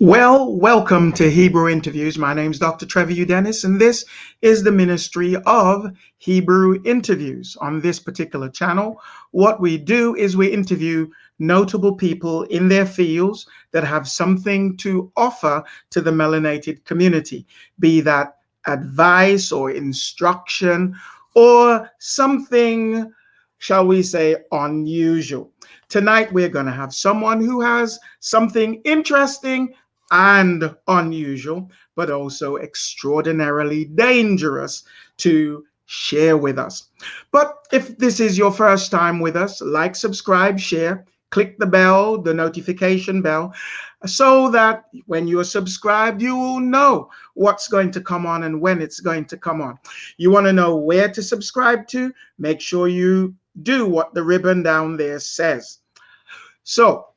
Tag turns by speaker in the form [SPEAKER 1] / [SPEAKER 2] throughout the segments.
[SPEAKER 1] Well, welcome to Hebrew Interviews. My name is Dr. Trevor Udenis, and this is the ministry of Hebrew Interviews. On this particular channel, what we do is we interview notable people in their fields that have something to offer to the melanated community, be that advice or instruction or something, shall we say, unusual. Tonight, we're going to have someone who has something interesting and unusual, but also extraordinarily dangerous to share with us. But if this is your first time with us, like, subscribe, share, click the bell, the notification bell, so that when you're subscribed, you will know what's going to come on and when it's going to come on. You want to know where to subscribe to? Make sure you do what the ribbon down there says. So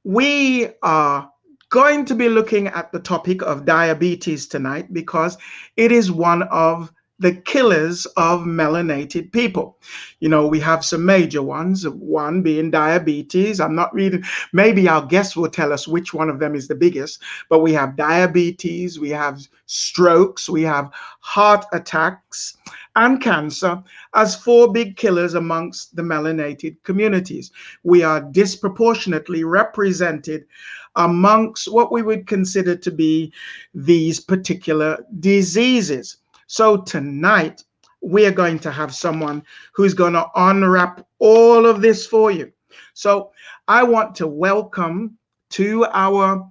[SPEAKER 1] we are going to be looking at the topic of diabetes tonight because it is one of the killers of melanated people. You know, we have some major ones, one being diabetes. I'm not reading, maybe our guest will tell us which one of them is the biggest, but we have diabetes, we have strokes, we have heart attacks, and cancer as four big killers amongst the melanated communities. We are disproportionately represented amongst what we would consider to be these particular diseases. So tonight, we're going to have someone who's going to unwrap all of this for you. So I want to welcome to our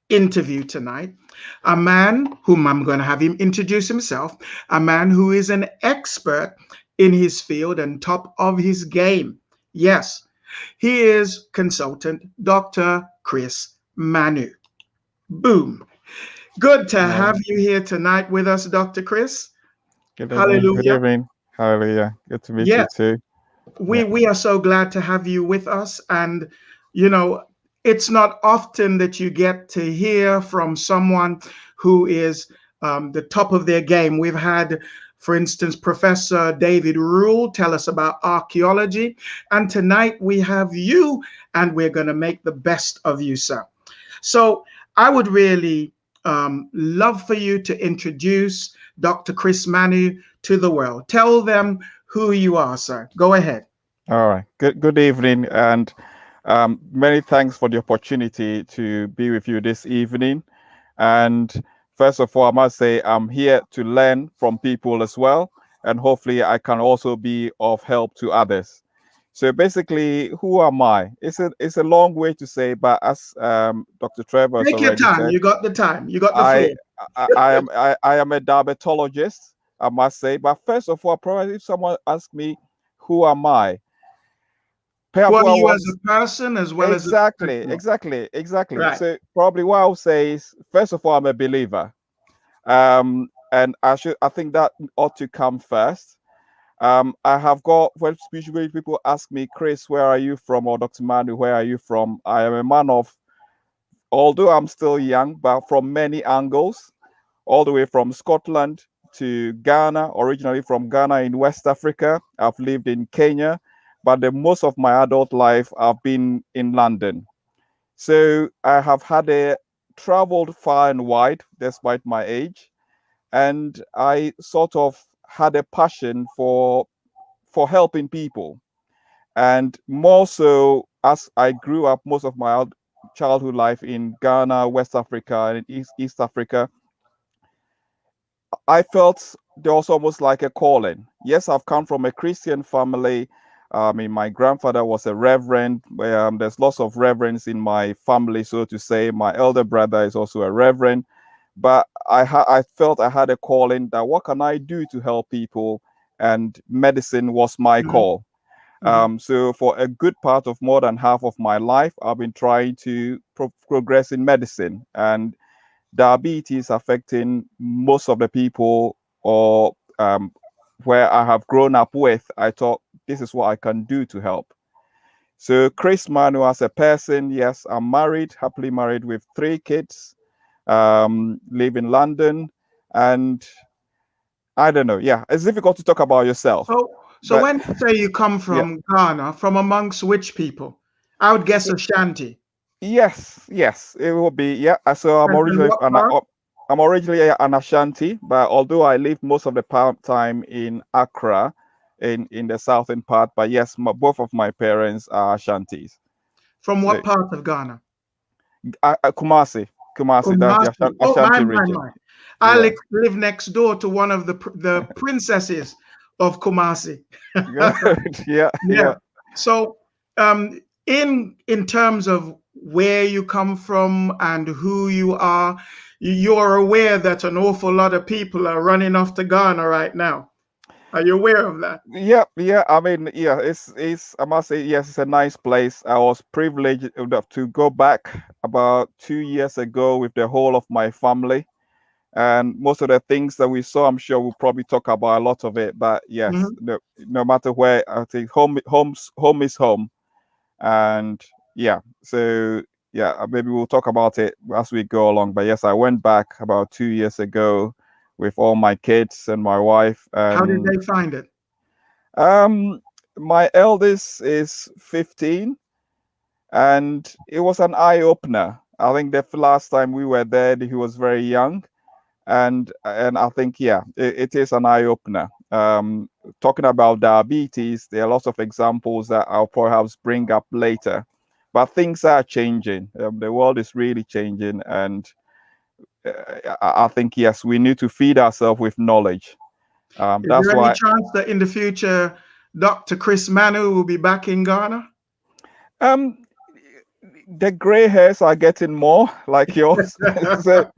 [SPEAKER 1] interview tonight a man whom I'm going to have him introduce himself, a man who is an expert in his field and top of his game. Yes, he is consultant Dr. Chris Manu. Boom. Good to have you here tonight with us, Dr. Chris.
[SPEAKER 2] Good evening.
[SPEAKER 1] Hallelujah.
[SPEAKER 2] Good evening. Hallelujah. Good to meet you too.
[SPEAKER 1] We are so glad to have you with us. And, you know, it's not often that you get to hear from someone who is the top of their game. We've had, for instance, Professor David Rule tell us about archaeology. And tonight we have you, and we're going to make the best of you, sir. So I would really love for you to introduce Dr. Chris Manu to the world. Tell them who you are, sir. Go ahead.
[SPEAKER 2] All right. Good evening, and many thanks for the opportunity to be with you this evening. And first of all, I must say I'm here to learn from people as well, and hopefully I can also be of help to others. So basically, who am I? It's a long way to say, but as Dr. Trevor
[SPEAKER 1] Take your time.
[SPEAKER 2] said,
[SPEAKER 1] You got the time. You got the floor.
[SPEAKER 2] I am a diabetologist, I must say. But first of all, probably if someone asks me, who am I?
[SPEAKER 1] Who are you as a person as well as
[SPEAKER 2] exactly. Right. So probably what I'll say is, first of all, I'm a believer, and I think that ought to come first. I have got, when usually people ask me, Chris, where are you from? Or Dr. Manu, where are you from? I am a man of, although I'm still young, but from many angles, all the way from Scotland to Ghana, originally from Ghana in West Africa. I've lived in Kenya, but the most of my adult life I've been in London. So I have traveled far and wide despite my age, and I sort of had a passion for helping people. And more so as I grew up most of my childhood life in Ghana, West Africa, and East Africa, I felt there was almost like a calling. Yes, I've come from a Christian family. My grandfather was a reverend. There's lots of reverends in my family, so to say. My elder brother is also a reverend. But I felt I had a calling that what can I do to help people? And medicine was my call. So for a good part of more than half of my life, I've been trying to progress in medicine. And diabetes affecting most of the people or where I have grown up with, I thought this is what I can do to help. So Chris Manu as a person, yes, I'm married, happily married with 3 kids, live in London, and I don't know. Yeah, it's difficult to talk about yourself.
[SPEAKER 1] So when you say you come from Ghana, from amongst which people? I would guess Ashanti.
[SPEAKER 2] Yes, it will be. Yeah. So
[SPEAKER 1] And what part?
[SPEAKER 2] I'm originally an Ashanti, but although I lived most of the time in Accra, in the southern part, but yes, both of my parents are Ashantis.
[SPEAKER 1] From
[SPEAKER 2] So
[SPEAKER 1] what part of Ghana?
[SPEAKER 2] Kumasi, that's the
[SPEAKER 1] Kumasi. Oh,
[SPEAKER 2] Ashanti region.
[SPEAKER 1] my. I
[SPEAKER 2] Yeah.
[SPEAKER 1] live next door to one of the princesses of Kumasi.
[SPEAKER 2] Good. Yeah,
[SPEAKER 1] Yeah. So, in terms of where you come from and who you are, you're aware that an awful lot of people are running off to Ghana right now. Are you aware of that?
[SPEAKER 2] yeah. I mean, yeah, it's. I must say, yes, it's a nice place. I was privileged enough to go back about 2 years ago with the whole of my family, and most of the things that we saw, I'm sure we'll probably talk about a lot of it. But yes,
[SPEAKER 1] Mhm.
[SPEAKER 2] no matter where, I think home is home, and yeah. So yeah, maybe we'll talk about it as we go along. But yes, I went back about 2 years ago with all my kids and my wife,
[SPEAKER 1] How did
[SPEAKER 2] and
[SPEAKER 1] they find it?
[SPEAKER 2] um, my eldest is 15, and it was an eye opener. I think the last time we were there, he was very young, and I think yeah, it is an eye opener. Talking about diabetes, there are lots of examples that I'll perhaps bring up later, but things are changing. The world is really changing, and I think yes, we need to feed ourselves with knowledge.
[SPEAKER 1] Is
[SPEAKER 2] That's
[SPEAKER 1] there any
[SPEAKER 2] why.
[SPEAKER 1] chance that in the future, Dr. Chris Manu will be back in Ghana?
[SPEAKER 2] Um, the gray hairs are getting more like yours. So,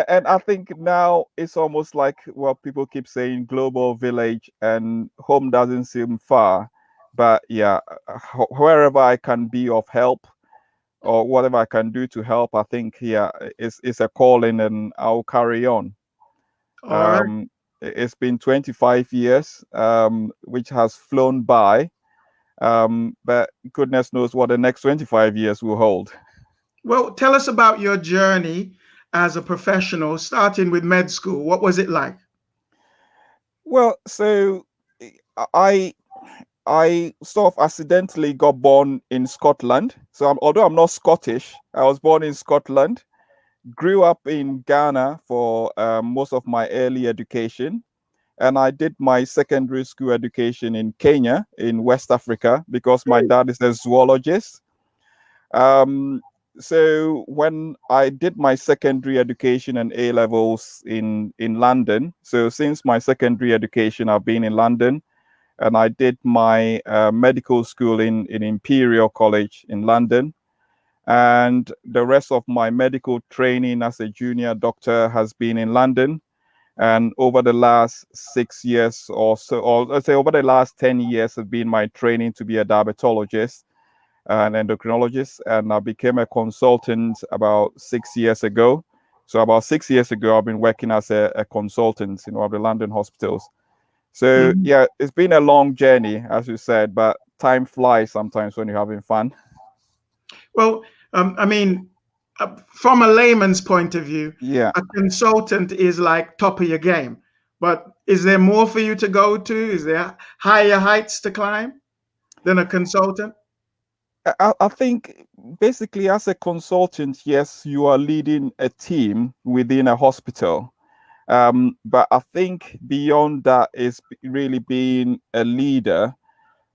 [SPEAKER 2] and I think now it's almost like what people keep saying, global village, and home doesn't seem far. But yeah, wherever I can be of help or whatever I can do to help, I think yeah, it's a calling, and I'll carry on.
[SPEAKER 1] All right.
[SPEAKER 2] Um, it's been 25 years, which has flown by. But goodness knows what the next 25 years will hold.
[SPEAKER 1] Well, tell us about your journey as a professional, starting with med school. What was it like?
[SPEAKER 2] Well, so I I sort of accidentally got born in Scotland. So although I'm not Scottish, I was born in Scotland, grew up in Ghana for most of my early education. And I did my secondary school education in Kenya, in West Africa, because my dad is a zoologist. Um, so when I did my secondary education and A levels in London, so since my secondary education, I've been in London, and I did my medical school in Imperial College in London. And the rest of my medical training as a junior doctor has been in London. And over the last 6 years or so, or let's say over the last 10 years, has been my training to be a diabetologist and endocrinologist. And I became a consultant about 6 years ago. So about 6 years ago, I've been working as a consultant in one of the London hospitals. So
[SPEAKER 1] Mhm.
[SPEAKER 2] yeah, it's been a long journey, as you said, but time flies sometimes when you're having fun.
[SPEAKER 1] Well, I mean, from a layman's point of view,
[SPEAKER 2] Yeah.
[SPEAKER 1] a consultant is like top of your game. But is there more for you to go to? Is there higher heights to climb than a consultant?
[SPEAKER 2] I think basically as a consultant, yes, you are leading a team within a hospital. But I think beyond that is really being a leader,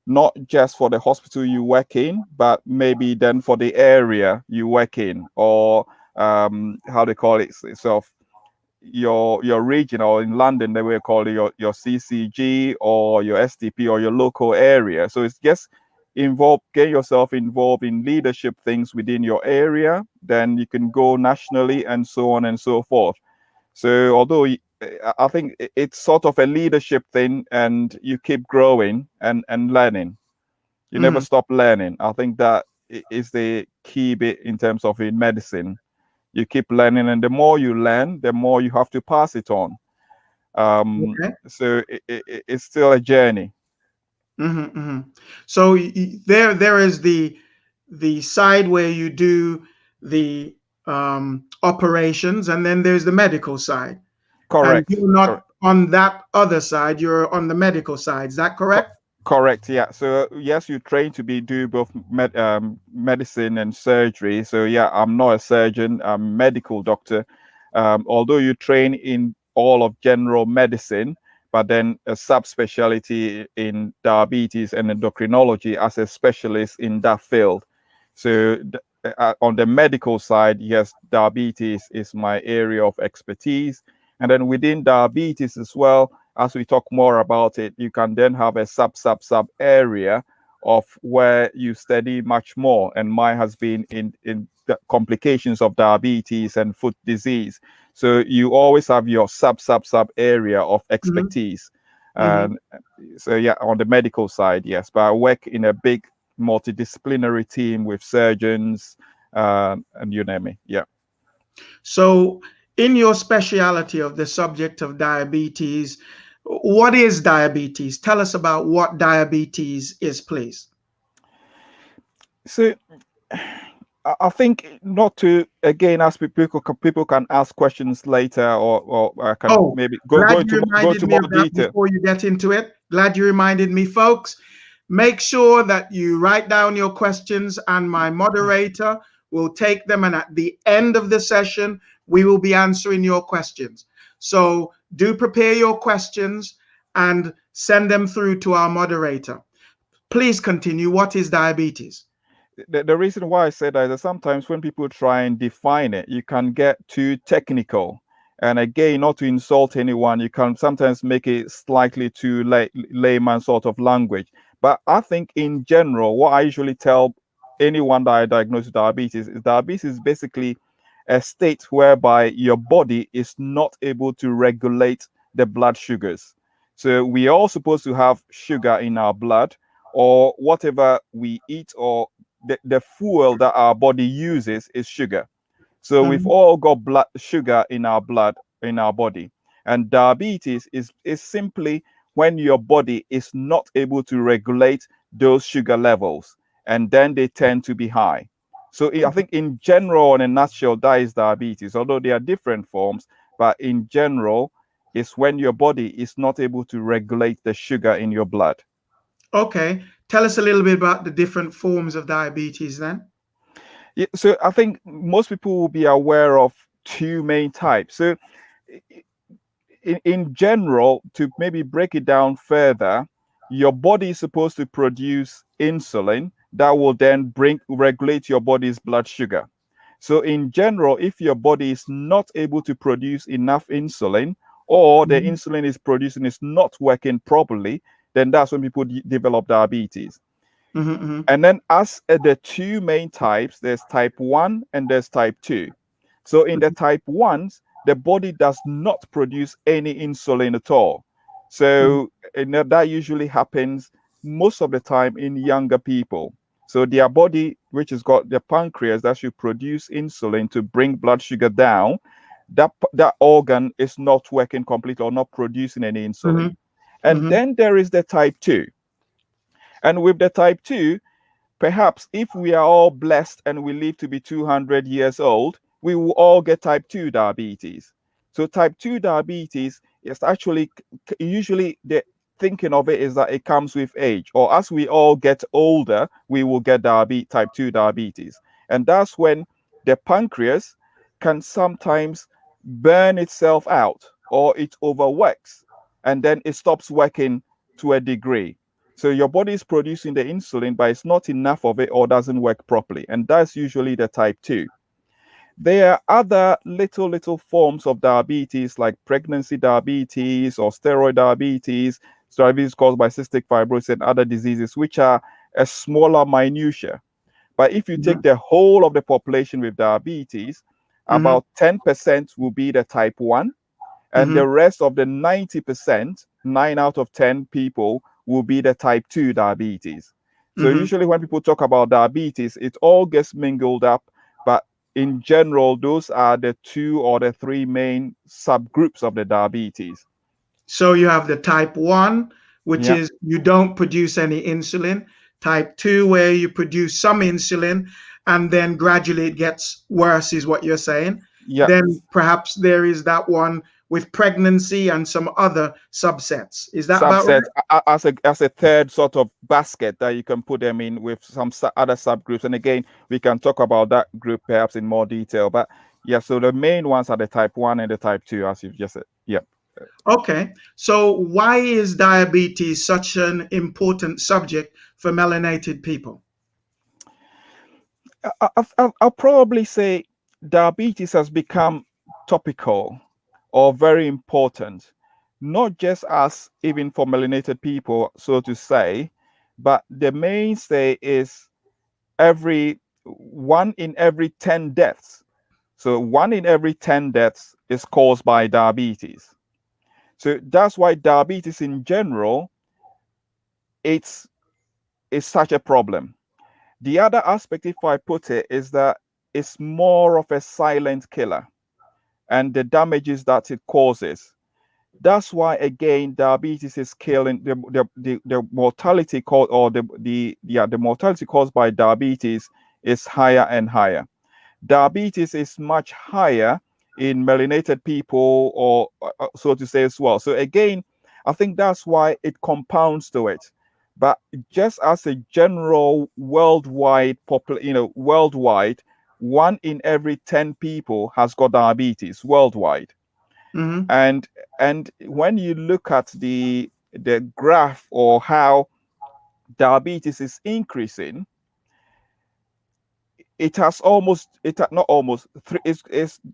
[SPEAKER 2] not just for the hospital you work in, but maybe then for the area you work in, or how they call it, sort of your region, or in London they will call it your CCG or your STP or your local area. So it's just get yourself involved in leadership things within your area, then you can go nationally and so on and so forth. So although I think it's sort of a leadership thing, and you keep growing and learning. You never
[SPEAKER 1] Mhm.
[SPEAKER 2] stop learning. I think that is the key bit in terms of in medicine. You keep learning, and the more you learn, the more you have to pass it on.
[SPEAKER 1] Okay.
[SPEAKER 2] So it's still a journey.
[SPEAKER 1] So there is the side where you do the operations, and then there's the medical side. And
[SPEAKER 2] Correct.
[SPEAKER 1] you're
[SPEAKER 2] Correct.
[SPEAKER 1] not on that other side, you're on the medical side. Is that correct?
[SPEAKER 2] Correct. Yeah. So yes, you train to do both medicine and surgery. So yeah, I'm not a surgeon. I'm a medical doctor. Although you train in all of general medicine, but then a subspecialty in diabetes and endocrinology as a specialist in that field. So on the medical side, yes, diabetes is my area of expertise. And then within diabetes as well, as we talk more about it, you can then have a sub area of where you study much more. And mine has been in the complications of diabetes and foot disease. So you always have your sub area of expertise.
[SPEAKER 1] Mm-hmm.
[SPEAKER 2] So yeah, on the medical side, yes, but I work in a big multidisciplinary team with surgeons and you name it. Yeah.
[SPEAKER 1] So, in your specialty of the subject of diabetes, what is diabetes? Tell us about what diabetes is, please.
[SPEAKER 2] So, I think not to again ask people can ask questions later, or I can maybe go into more detail
[SPEAKER 1] before you get into it. Glad you reminded me, folks. Make sure that you write down your questions, and my moderator will take them. And at the end of the session, we will be answering your questions. So do prepare your questions and send them through to our moderator. Please continue. What is diabetes?
[SPEAKER 2] The reason why I said that is sometimes when people try and define it, you can get too technical. And again, not to insult anyone, you can sometimes make it slightly too layman sort of language. But I think in general, what I usually tell anyone that I diagnose with diabetes is basically a state whereby your body is not able to regulate the blood sugars. So we are all supposed to have sugar in our blood, or whatever we eat, or the fuel that our body uses is sugar. So we've all got blood sugar in our blood, in our body. And diabetes is simply when your body is not able to regulate those sugar levels, and then they tend to be high. So I think in general, in a nutshell, that is diabetes, although there are different forms, but in general, it's when your body is not able to regulate the sugar in your blood.
[SPEAKER 1] Okay. Tell us a little bit about the different forms of diabetes then.
[SPEAKER 2] Yeah, so I think most people will be aware of two main types. So in general, to maybe break it down further, your body is supposed to produce insulin that will then regulate your body's blood sugar. So in general, if your body is not able to produce enough insulin, or the insulin is producing is not working properly, then that's when people develop diabetes. And then as the two main types, there's type 1 and there's type 2. So in the type 1s, the body does not produce any insulin at all. So that usually happens most of the time in younger people. So their body, which has got the pancreas that should produce insulin to bring blood sugar down, that organ is not working completely or not producing any insulin. And then there is the type 2. And with the type 2, perhaps if we are all blessed and we live to be 200 years old, we will all get type 2 diabetes. So type 2 diabetes is actually, usually the thinking of it is that it comes with age, or as we all get older, we will get type 2 diabetes. And that's when the pancreas can sometimes burn itself out, or it overworks, and then it stops working to a degree. So your body is producing the insulin, but it's not enough of it or doesn't work properly. And that's usually the type 2. There are other little forms of diabetes, like pregnancy diabetes or steroid diabetes caused by cystic fibrosis and other diseases, which are a smaller minutia. But if you take the whole of the population with diabetes, about 10% will be the type 1. And the rest of the 90%, 9 out of 10 people, will be the type 2 diabetes. So usually when people talk about diabetes, it all gets mingled up. But in general, those are the 2 or the 3 main subgroups of the diabetes.
[SPEAKER 1] So you have the type 1, which is you don't produce any insulin. Type 2, where you produce some insulin, and then gradually it gets worse, is what you're saying.
[SPEAKER 2] Yeah.
[SPEAKER 1] Then perhaps there is that one with pregnancy and some other subsets. Is that about
[SPEAKER 2] Subsets
[SPEAKER 1] right?
[SPEAKER 2] as a third sort of basket that you can put them in with some other subgroups. And again, we can talk about that group perhaps in more detail. But yeah, so the main ones are the type 1 and the type 2, as you've just said. Yeah.
[SPEAKER 1] Okay, so why is diabetes such an important subject for melanated people?
[SPEAKER 2] I'll probably say diabetes has become topical or very important, not just as even for melanated people, so to say, but the mainstay is every 1 in every 10 deaths. So 1 in every 10 deaths is caused by diabetes. So that's why diabetes in general, it's such a problem. The other aspect, if I put it, is that it's more of a silent killer and the damages that it causes. That's why again diabetes is killing the mortality caused, or the mortality caused by diabetes is higher and higher. Diabetes is much higher in melanated people, or so to say as well. So again, I think that's why it compounds to it. But just as a general worldwide worldwide, 1 in every 10 people has got diabetes worldwide.
[SPEAKER 1] Mm-hmm.
[SPEAKER 2] And when you look at the graph or how diabetes is increasing, it has not almost three,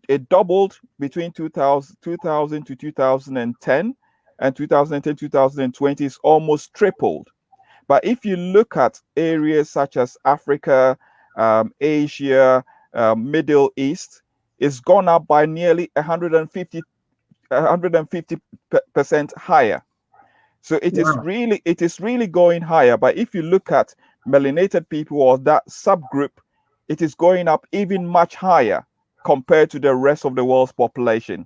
[SPEAKER 2] it doubled between 2000 to 2010, and 2010 2020 is almost tripled. But if you look at areas such as Africa, Asia, Middle East, it's gone up by nearly 150% higher. So it is really going higher. But if you look at melanated people or that subgroup, it is going up even much higher compared to the rest of the world's population.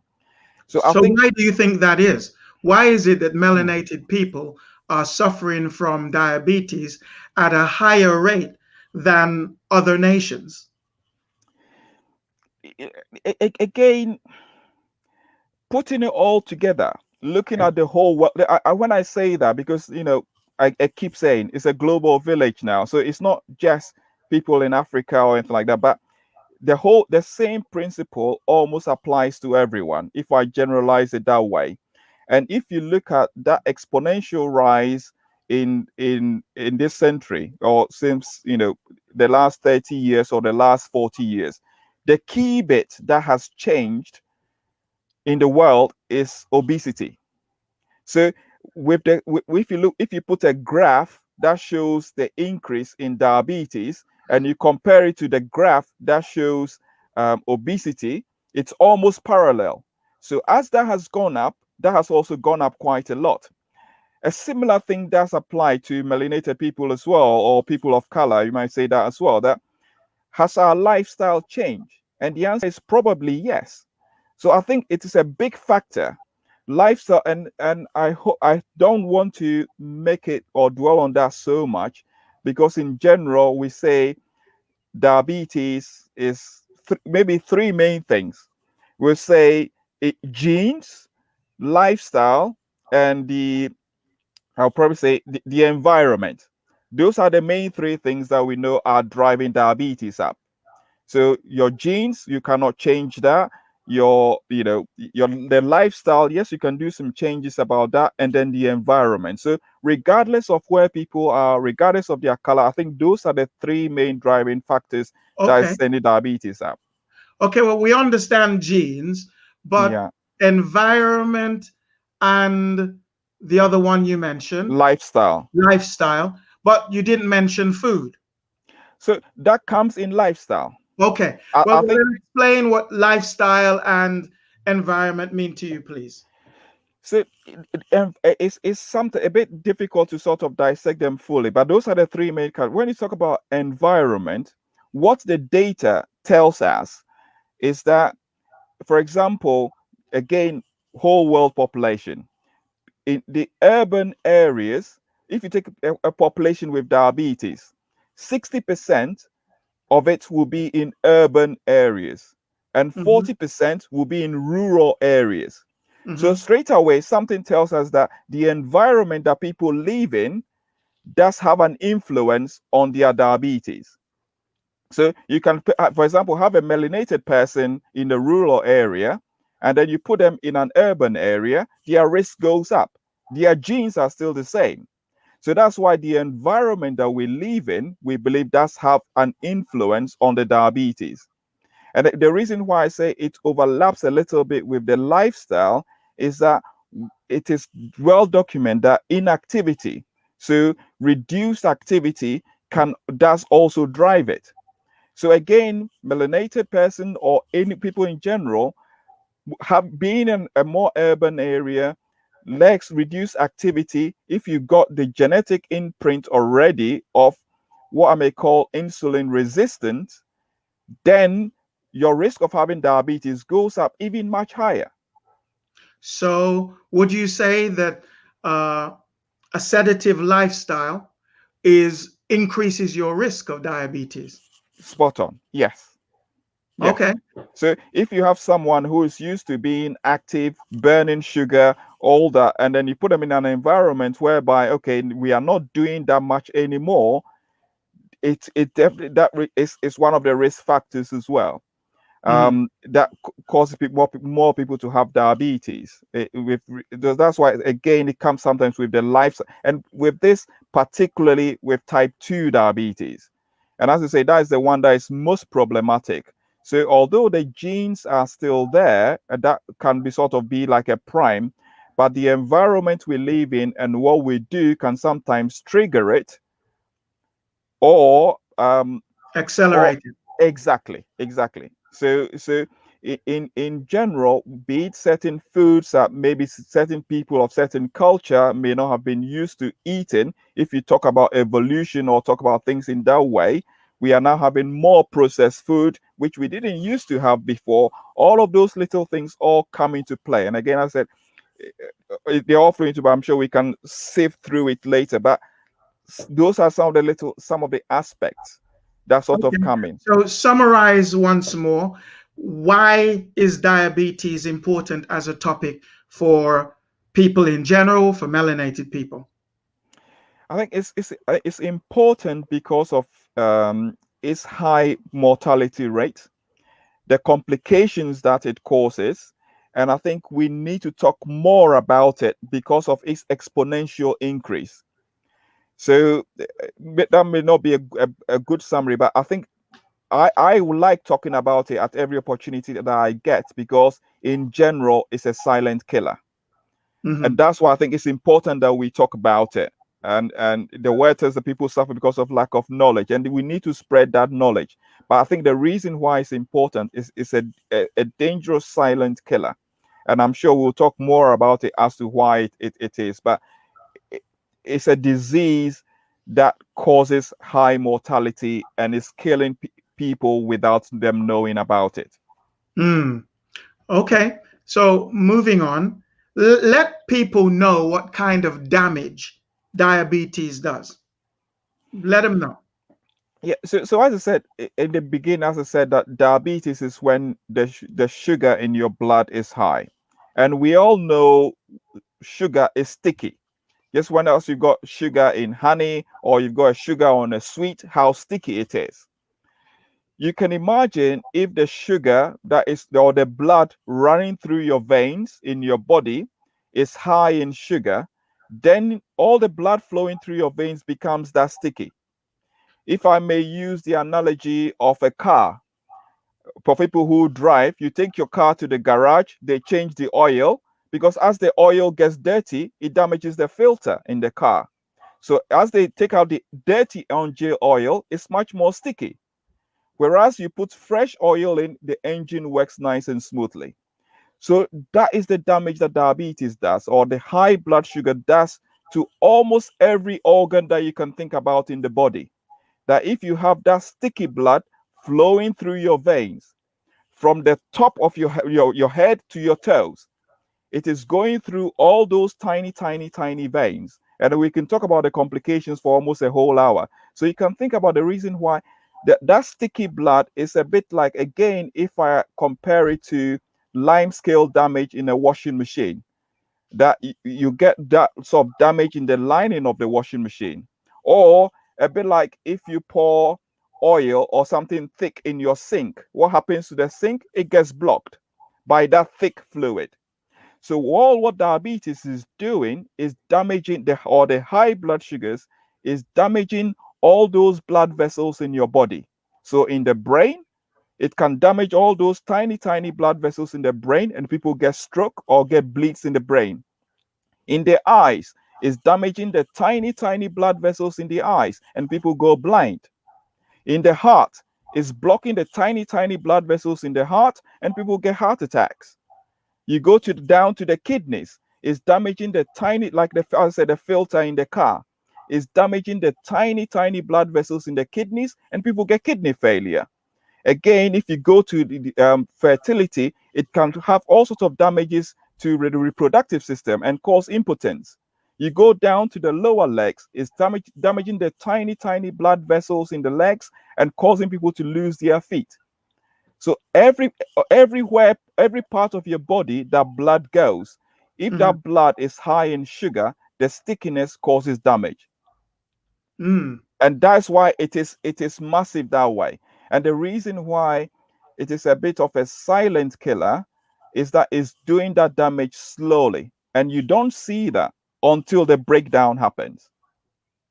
[SPEAKER 2] So I think,
[SPEAKER 1] why do you think that is? Why is it that melanated people are suffering from diabetes at a higher rate than other nations?
[SPEAKER 2] again, putting it all together, looking at the whole world. When I say that, because I keep saying it's a global village now, so it's not just people in Africa or anything like that, but the same principle almost applies to everyone, if I generalize it that way. And if you look at that exponential rise in this century, or since the last 30 years or the last 40 years, the key bit that has changed in the world is obesity. So if you put a graph that shows the increase in diabetes and you compare it to the graph that shows obesity, it's almost parallel. So as that has gone up, that has also gone up quite a lot. A similar thing does apply to melanated people as well, or people of color. You might say that as well. That has our lifestyle changed? And the answer is probably yes. So I think it is a big factor, lifestyle, and I don't want to make it or dwell on that so much, because in general we say diabetes is maybe 3 main things. We'll say genes, lifestyle, and I'll probably say the environment. Those are the main 3 things that we know are driving diabetes up. So your genes, you cannot change that. The lifestyle, yes, you can do some changes about that, and then the environment. So regardless of where people are, regardless of their color, I think those are the 3 main driving factors that is sending diabetes up.
[SPEAKER 1] Okay, well, we understand genes, but environment and the other one you mentioned,
[SPEAKER 2] lifestyle,
[SPEAKER 1] but you didn't mention food.
[SPEAKER 2] So that comes in lifestyle.
[SPEAKER 1] Okay. Well, explain what lifestyle and environment mean to you, please.
[SPEAKER 2] So it's something a bit difficult to sort of dissect them fully, but those are the 3 main categories. When you talk about environment, what the data tells us is that, for example, again, whole world population, in the urban areas, if you take a population with diabetes, 60% of it will be in urban areas and 40% will be in rural areas. So straight away, something tells us that the environment that people live in does have an influence on their diabetes. So you can, for example, have a melinated person in a rural area, and then you put them in an urban area, their risk goes up. Their genes are still the same. So that's why the environment that we live in, we believe does have an influence on the diabetes. And the reason why I say it overlaps a little bit with the lifestyle is that it is well documented that inactivity, so reduced activity, does also drive it. So again, melanated person or any people in general have been in a more urban area, less reduced activity. If you got the genetic imprint already of what I may call insulin resistant, then your risk of having diabetes goes up even much higher.
[SPEAKER 1] So would you say that a sedative lifestyle increases your risk of diabetes?
[SPEAKER 2] Spot on. Yes. Yes.
[SPEAKER 1] Okay.
[SPEAKER 2] So if you have someone who is used to being active, burning sugar, all that, and then you put them in an environment whereby, okay, we are not doing that much anymore, it definitely is one of the risk factors as well. That causes more people to have diabetes. That's why, again, it comes sometimes with the life, and with this particularly with type 2 diabetes. And as I say, that is the one that is most problematic. So although the genes are still there, and that can be sort of be like a prime, but the environment we live in and what we do can sometimes trigger it or
[SPEAKER 1] accelerate it.
[SPEAKER 2] Exactly. So in general, be it certain foods that maybe certain people of certain culture may not have been used to eating. If you talk about evolution or talk about things in that way, we are now having more processed food, which we didn't used to have before. All of those little things all come into play. And again, I said they're all flowing into, but I'm sure we can sift through it later. But those are some of the aspects that sort of come in.
[SPEAKER 1] So summarize once more. Why is diabetes important as a topic for people in general, for melanated people?
[SPEAKER 2] I think it's important because of its high mortality rate, the complications that it causes, and I think we need to talk more about it because of its exponential increase. So that may not be a good summary, but I think I would like talking about it at every opportunity that I get because in general, it's a silent killer. And that's why I think it's important that we talk about it. And the word tells the people suffer because of lack of knowledge, and we need to spread that knowledge. But I think the reason why it's important is it's a dangerous silent killer, and I'm sure we'll talk more about it as to why it is. But it's a disease that causes high mortality and is killing people without them knowing about it.
[SPEAKER 1] Okay, so moving on, let people know what kind of damage diabetes does. Let them know.
[SPEAKER 2] Yeah, so as I said in the beginning, as I said, that diabetes is when the sugar in your blood is high, and we all know sugar is sticky. Just when else you got sugar in honey or you've got a sugar on a sweet, how sticky it is. You can imagine if the sugar that is or the blood running through your veins in your body is high in sugar, then all the blood flowing through your veins becomes that sticky. If I may use the analogy of a car, for people who drive, you take your car to the garage, they change the oil because as the oil gets dirty, it damages the filter in the car. So as they take out the dirty engine oil, it's much more sticky. Whereas you put fresh oil in, the engine works nice and smoothly. So that is the damage that diabetes does, or the high blood sugar does to almost every organ that you can think about in the body. That if you have that sticky blood flowing through your veins from the top of your head to your toes, it is going through all those tiny veins. And we can talk about the complications for almost a whole hour. So you can think about the reason why that sticky blood is a bit like, again, if I compare it to lime scale damage in a washing machine, that you get that sort of damage in the lining of the washing machine. Or a bit like if you pour oil or something thick in your sink, what happens to the sink? It gets blocked by that thick fluid. So all what diabetes is doing is damaging the high blood sugars is damaging all those blood vessels in your body. So in the brain, it can damage all those tiny, tiny blood vessels in the brain, and people get stroke or get bleeds in the brain. In the eyes, it's damaging the tiny, tiny blood vessels in the eyes, and people go blind. In the heart, it's blocking the tiny, tiny blood vessels in the heart, and people get heart attacks. You go down to the kidneys, it's damaging the tiny, like I said, the filter in the car. It's damaging the tiny, tiny blood vessels in the kidneys, and people get kidney failure. Again, if you go to the fertility, it can have all sorts of damages to the reproductive system and cause impotence. You go down to the lower legs, it's damaging the tiny, tiny blood vessels in the legs and causing people to lose their feet. So everywhere, every part of your body that blood goes, if that blood is high in sugar, the stickiness causes damage. And that's why it is massive that way. And the reason why it is a bit of a silent killer is that it's doing that damage slowly. And you don't see that until the breakdown happens.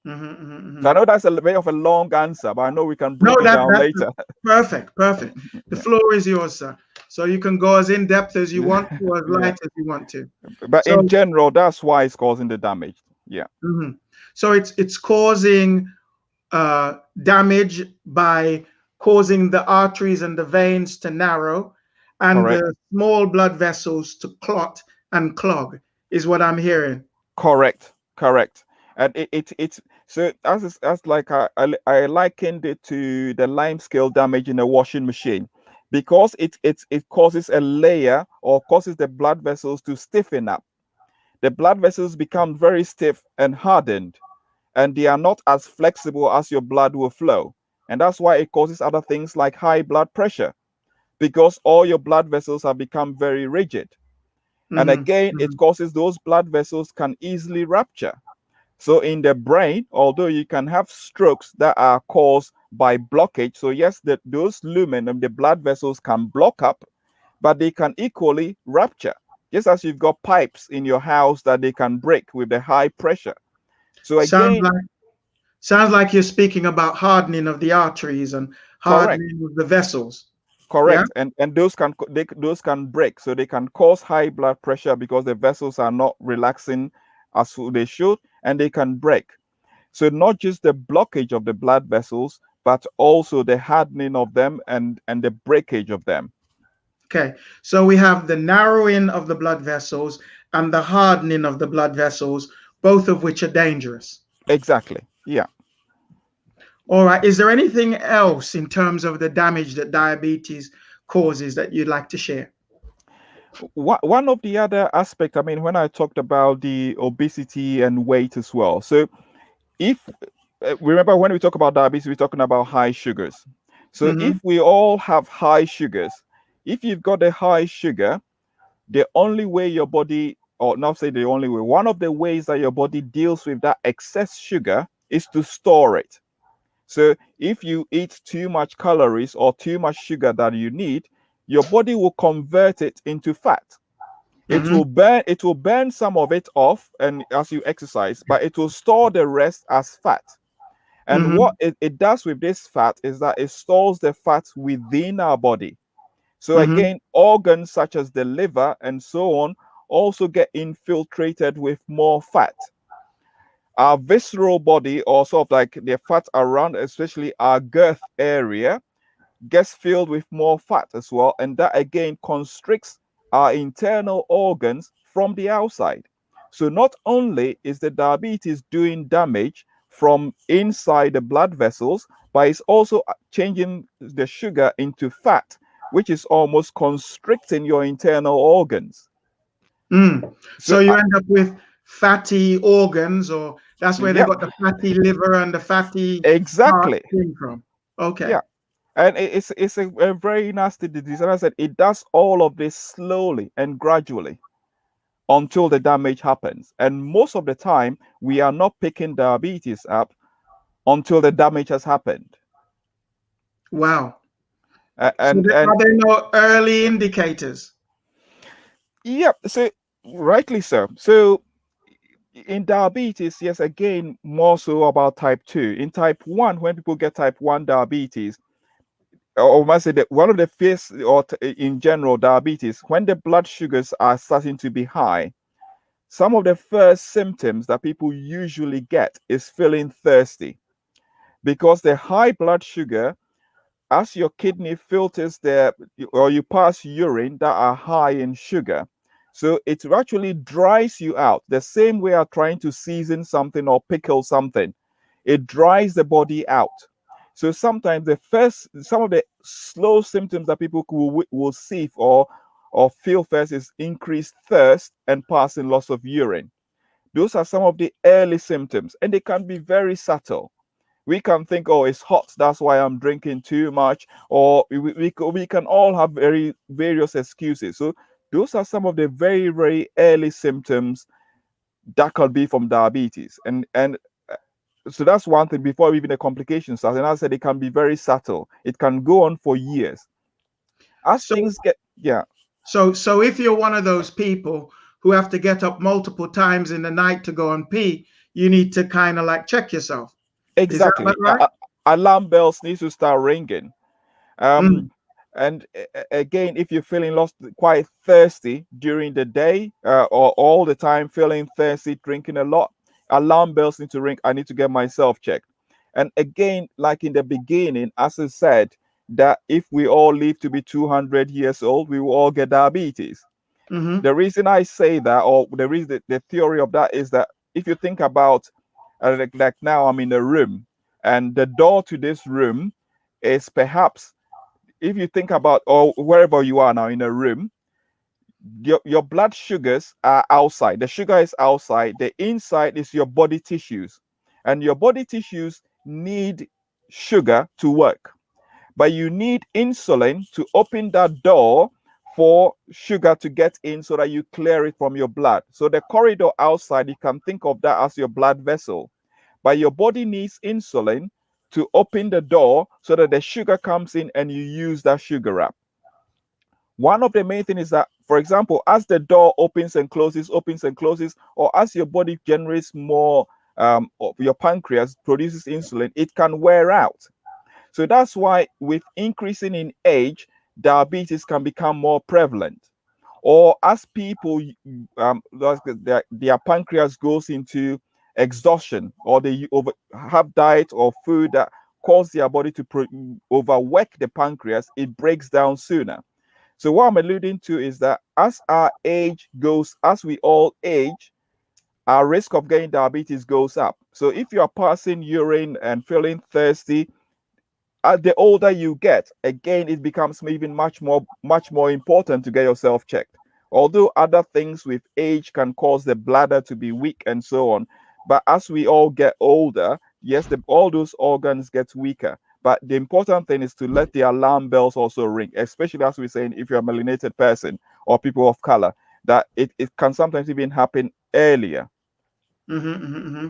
[SPEAKER 2] So I know that's a bit of a long answer, but I know we can break it down later.
[SPEAKER 1] Perfect. The floor is yours, sir. So you can go as in depth as you want to, as light as you want to.
[SPEAKER 2] But in general, that's why it's causing the damage. Yeah.
[SPEAKER 1] So it's causing damage by causing the arteries and the veins to narrow, and the small blood vessels to clot and clog, is what I'm hearing.
[SPEAKER 2] Correct. And it's so as like I likened it to the lime scale damage in a washing machine, because it causes a layer or causes the blood vessels to stiffen up. The blood vessels become very stiff and hardened, and they are not as flexible as your blood will flow. And that's why it causes other things like high blood pressure, because all your blood vessels have become very rigid. And again, it causes those blood vessels can easily rupture. So in the brain, although you can have strokes that are caused by blockage, so yes, those lumen and the blood vessels can block up, but they can equally rupture. Just as you've got pipes in your house that they can break with the high pressure. So again,
[SPEAKER 1] sounds like you're speaking about hardening of the arteries and hardening of the vessels.
[SPEAKER 2] Correct. Yeah? And those can break, so they can cause high blood pressure because the vessels are not relaxing as they should, and they can break. So not just the blockage of the blood vessels, but also the hardening of them and the breakage of them.
[SPEAKER 1] Okay, so we have the narrowing of the blood vessels and the hardening of the blood vessels, both of which are dangerous.
[SPEAKER 2] Exactly. Yeah.
[SPEAKER 1] All right. Is there anything else in terms of the damage that diabetes causes that you'd like to share?
[SPEAKER 2] One of the other aspects, I mean, when I talked about the obesity and weight as well. So if remember, when we talk about diabetes, we're talking about high sugars. So if we all have high sugars, if you've got a high sugar, the only way your body, or not say the only way, one of the ways that your body deals with that excess sugar is to store it. So if you eat too much calories or too much sugar that you need, your body will convert it into fat. It will burn some of it off and as you exercise, but it will store the rest as fat. And what it does with this fat is that it stores the fat within our body. So again, organs such as the liver and so on also get infiltrated with more fat. Our visceral body, or sort of like the fat around, especially our girth area, gets filled with more fat as well. And that again constricts our internal organs from the outside. So not only is the diabetes doing damage from inside the blood vessels, but it's also changing the sugar into fat, which is almost constricting your internal organs.
[SPEAKER 1] So you end up with fatty organs, or that's where they got the fatty liver and the fatty
[SPEAKER 2] exactly
[SPEAKER 1] heart came from. Okay.
[SPEAKER 2] Yeah. And it's a very nasty disease. And I said it does all of this slowly and gradually until the damage happens. And most of the time, we are not picking diabetes up until the damage has happened.
[SPEAKER 1] Wow. So
[SPEAKER 2] And
[SPEAKER 1] are there no early indicators?
[SPEAKER 2] yeah, so rightly so. So in diabetes, yes, again, more so about type 2. In type 1, when people get type 1 diabetes, or must say that one of the first, or in general, diabetes, when the blood sugars are starting to be high, some of the first symptoms that people usually get is feeling thirsty, because the high blood sugar, as your kidney filters the, or you pass urine that are high in sugar, so it actually dries you out the same way are trying to season something or pickle something. It dries the body out. So sometimes some of the slow symptoms that people will see or feel first is increased thirst and passing loss of urine. Those are some of the early symptoms, and they can be very subtle. We can think, oh, it's hot, that's why I'm drinking too much, or we can all have various excuses. So those are some of the very, very early symptoms that can be from diabetes. And so that's one thing before even the complications start. And as I said, it can be very subtle. It can go on for years. As
[SPEAKER 1] So,
[SPEAKER 2] things get, yeah.
[SPEAKER 1] so if you're one of those people who have to get up multiple times in the night to go and pee, you need to kind of like check yourself. Is that about
[SPEAKER 2] Exactly.
[SPEAKER 1] right?
[SPEAKER 2] Alarm bells need to start ringing. Um,
[SPEAKER 1] Mm,
[SPEAKER 2] and again, if you're feeling lost, quite thirsty during the day, or all the time feeling thirsty, drinking a lot, alarm bells need to ring. I need to get myself checked. And again, like in the beginning, as I said, that if we all live to be 200 years old, we will all get diabetes.
[SPEAKER 1] mm-hmm,
[SPEAKER 2] The reason I say that, or the reason, the theory of that is that if you think about, like now I'm in a room, and the door to this room is perhaps, if you think about, or wherever you are now in a room, your blood sugars are outside. The sugar is outside. The inside is your body tissues. And your body tissues need sugar to work. But you need insulin to open that door for sugar to get in so that you clear it from your blood. So the corridor outside, you can think of that as your blood vessel. But your body needs insulin to open the door so that the sugar comes in and you use that sugar up. One of the main things is that, for example, as the door opens and closes, or as your body generates more, your pancreas produces insulin, it can wear out. So that's why with increasing in age, diabetes can become more prevalent. Or as people, their pancreas goes into exhaustion, or they have diet or food that cause their body to overwork the pancreas, it breaks down sooner. So what I'm alluding to is that as our age goes, as we all age, our risk of getting diabetes goes up. So if you are passing urine and feeling thirsty, the older you get, again, it becomes even much more important to get yourself checked. Although other things with age can cause the bladder to be weak and so on, but as we all get older, yes, all those organs get weaker. But the important thing is to let the alarm bells also ring, especially as we're saying, if you're a melinated person or people of color, that it can sometimes even happen earlier.
[SPEAKER 1] mm-hmm, mm-hmm, mm-hmm.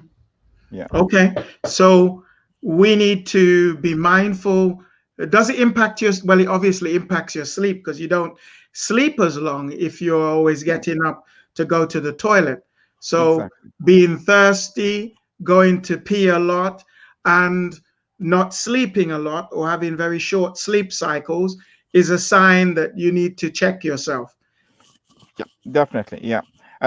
[SPEAKER 2] Yeah,
[SPEAKER 1] Okay, so we need to be mindful. Does it impact your, well, it obviously impacts your sleep because you don't sleep as long if you're always getting up to go to the toilet. So
[SPEAKER 2] exactly.
[SPEAKER 1] being thirsty, going to pee a lot, and not sleeping a lot or having very short sleep cycles is a sign that you need to check yourself.
[SPEAKER 2] Yeah, definitely. Yeah.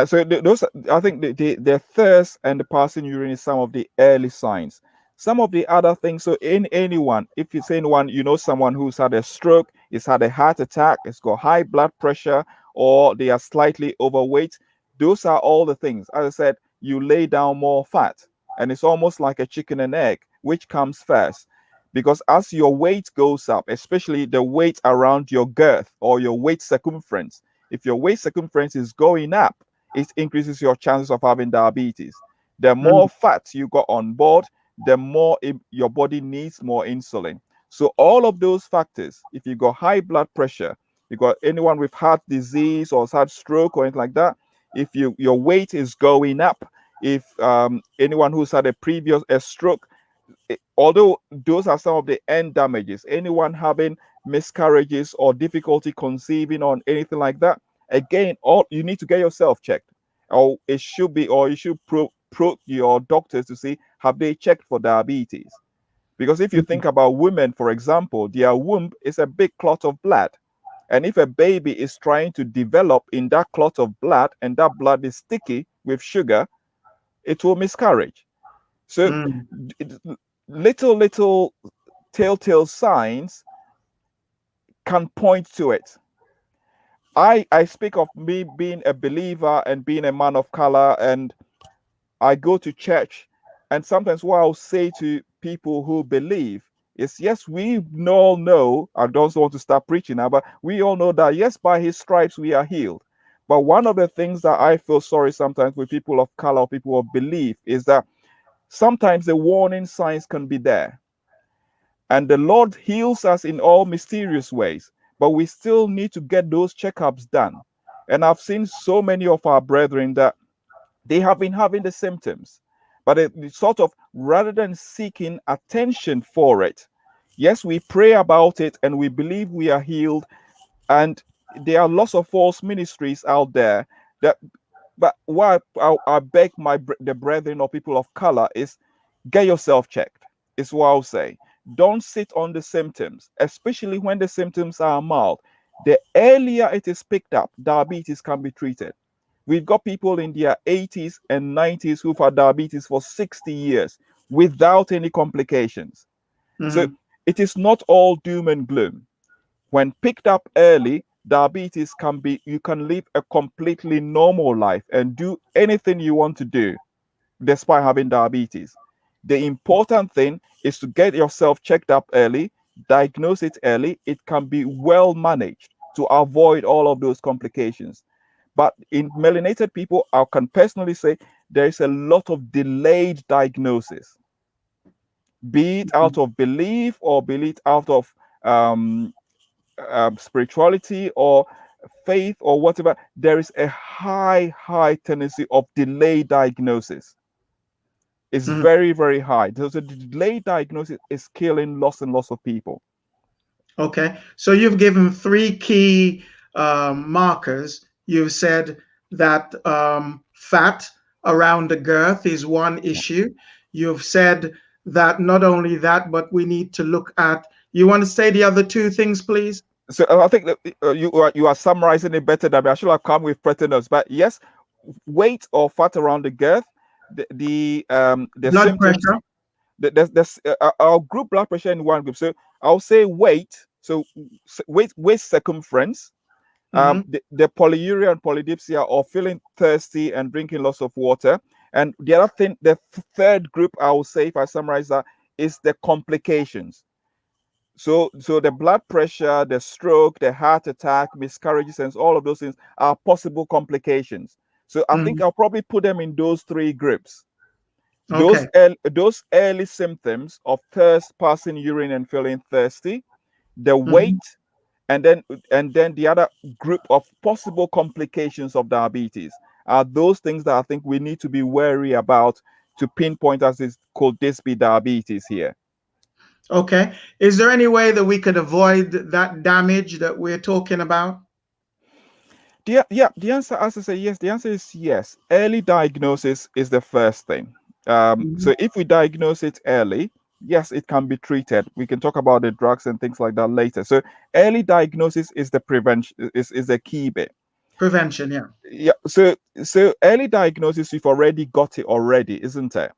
[SPEAKER 2] So those, I think the thirst and the passing urine is some of the early signs. Some of the other things. So in anyone, if it's anyone, you know, someone who's had a stroke, has had a heart attack, has got high blood pressure, or they are slightly overweight. Those are all the things. As I said, you lay down more fat, and it's almost like a chicken and egg. Which comes first? Because as your weight goes up, especially the weight around your girth or your waist circumference, if your waist circumference is going up, it increases your chances of having diabetes. The more
[SPEAKER 1] Mm,
[SPEAKER 2] fat you got on board, the more your body needs more insulin. So all of those factors, if you got high blood pressure, you got anyone with heart disease or heart stroke or anything like that, if your weight is going up, if anyone who's had a previous stroke, although those are some of the end damages, anyone having miscarriages or difficulty conceiving or anything like that, again, all you need to get yourself checked, or it should be, or you should pro your doctors to see, have they checked for diabetes? Because if you think about women, for example, their womb is a big clot of blood. And if a baby is trying to develop in that clot of blood and that blood is sticky with sugar, it will miscarriage. So little telltale signs can point to it. I speak of me being a believer and being a man of color, and I go to church, and sometimes what I'll say to people who believe is, yes, we all know, I don't want to start preaching now, but we all know that, yes, by his stripes we are healed. But one of the things that I feel sorry sometimes with people of color, people of belief, is that sometimes the warning signs can be there. And the Lord heals us in all mysterious ways, but we still need to get those checkups done. And I've seen so many of our brethren that they have been having the symptoms, but it sort of, rather than seeking attention for it, yes, we pray about it and we believe we are healed. And there are lots of false ministries out there that, but what I beg the brethren or people of color is, get yourself checked. Is what I'll say. Don't sit on the symptoms, especially when the symptoms are mild. The earlier it is picked up, diabetes can be treated. We've got people in their 80s and 90s who've had diabetes for 60 years without any complications. So it is not all doom and gloom. When picked up early, diabetes can be, you can live a completely normal life and do anything you want to do despite having diabetes. The important thing is to get yourself checked up early, diagnose it early. It can be well managed to avoid all of those complications. But in melinated people, I can personally say there is a lot of delayed diagnosis, be it out of belief or be it out of spirituality or faith or whatever. There is a high tendency of delayed diagnosis. It's very, very high. So the delayed diagnosis is killing lots and lots of people.
[SPEAKER 1] Okay, so you've given 3 key markers. You've said that fat around the girth is one issue. You've said that not only that, but we need to look at, you want to say the other 2 things, please?
[SPEAKER 2] So I think that you are summarizing it better than me. I should have come with pretenders, but yes, weight or fat around the girth, the
[SPEAKER 1] blood
[SPEAKER 2] symptoms,
[SPEAKER 1] pressure.
[SPEAKER 2] There's our group blood pressure in one group. So I'll say weight. So weight circumference, the polyuria and polydipsia, or feeling thirsty and drinking lots of water. And the other thing, the third group I will say, if I summarize that, is the complications. So the blood pressure, the stroke, the heart attack, miscarriages, and all of those things are possible complications. So I think I'll probably put them in those 3 groups.
[SPEAKER 1] Okay.
[SPEAKER 2] Those early symptoms of thirst, passing urine and feeling thirsty, the weight, and then the other group of possible complications of diabetes are those things that I think we need to be wary about to pinpoint as this, could this be diabetes here?
[SPEAKER 1] Okay. Is there any way that we could avoid that damage that we're talking about?
[SPEAKER 2] The answer, as I say, yes. The answer is yes. Early diagnosis is the first thing. So if we diagnose it early, yes, it can be treated. We can talk about the drugs and things like that later. So early diagnosis is the prevention, is the key bit.
[SPEAKER 1] Prevention, yeah.
[SPEAKER 2] Yeah. So early diagnosis, we've already got it already, isn't it?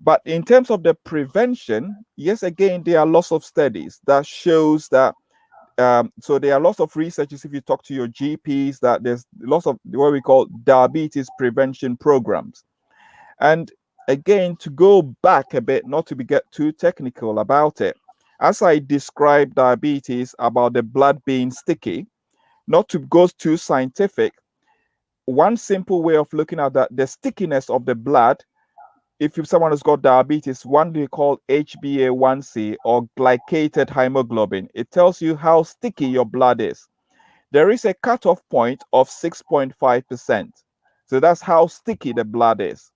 [SPEAKER 2] But in terms of the prevention, yes, again, there are lots of studies that shows that. So there are lots of researches, if you talk to your GPs, that there's lots of what we call diabetes prevention programs. And again, to go back a bit, not to get too technical about it, as I described diabetes, about the blood being sticky, not to go too scientific, one simple way of looking at that, the stickiness of the blood if someone has got diabetes, one they call HbA1c or glycated hemoglobin. It tells you how sticky your blood is. There is a cutoff point of 6.5%. So that's how sticky the blood is.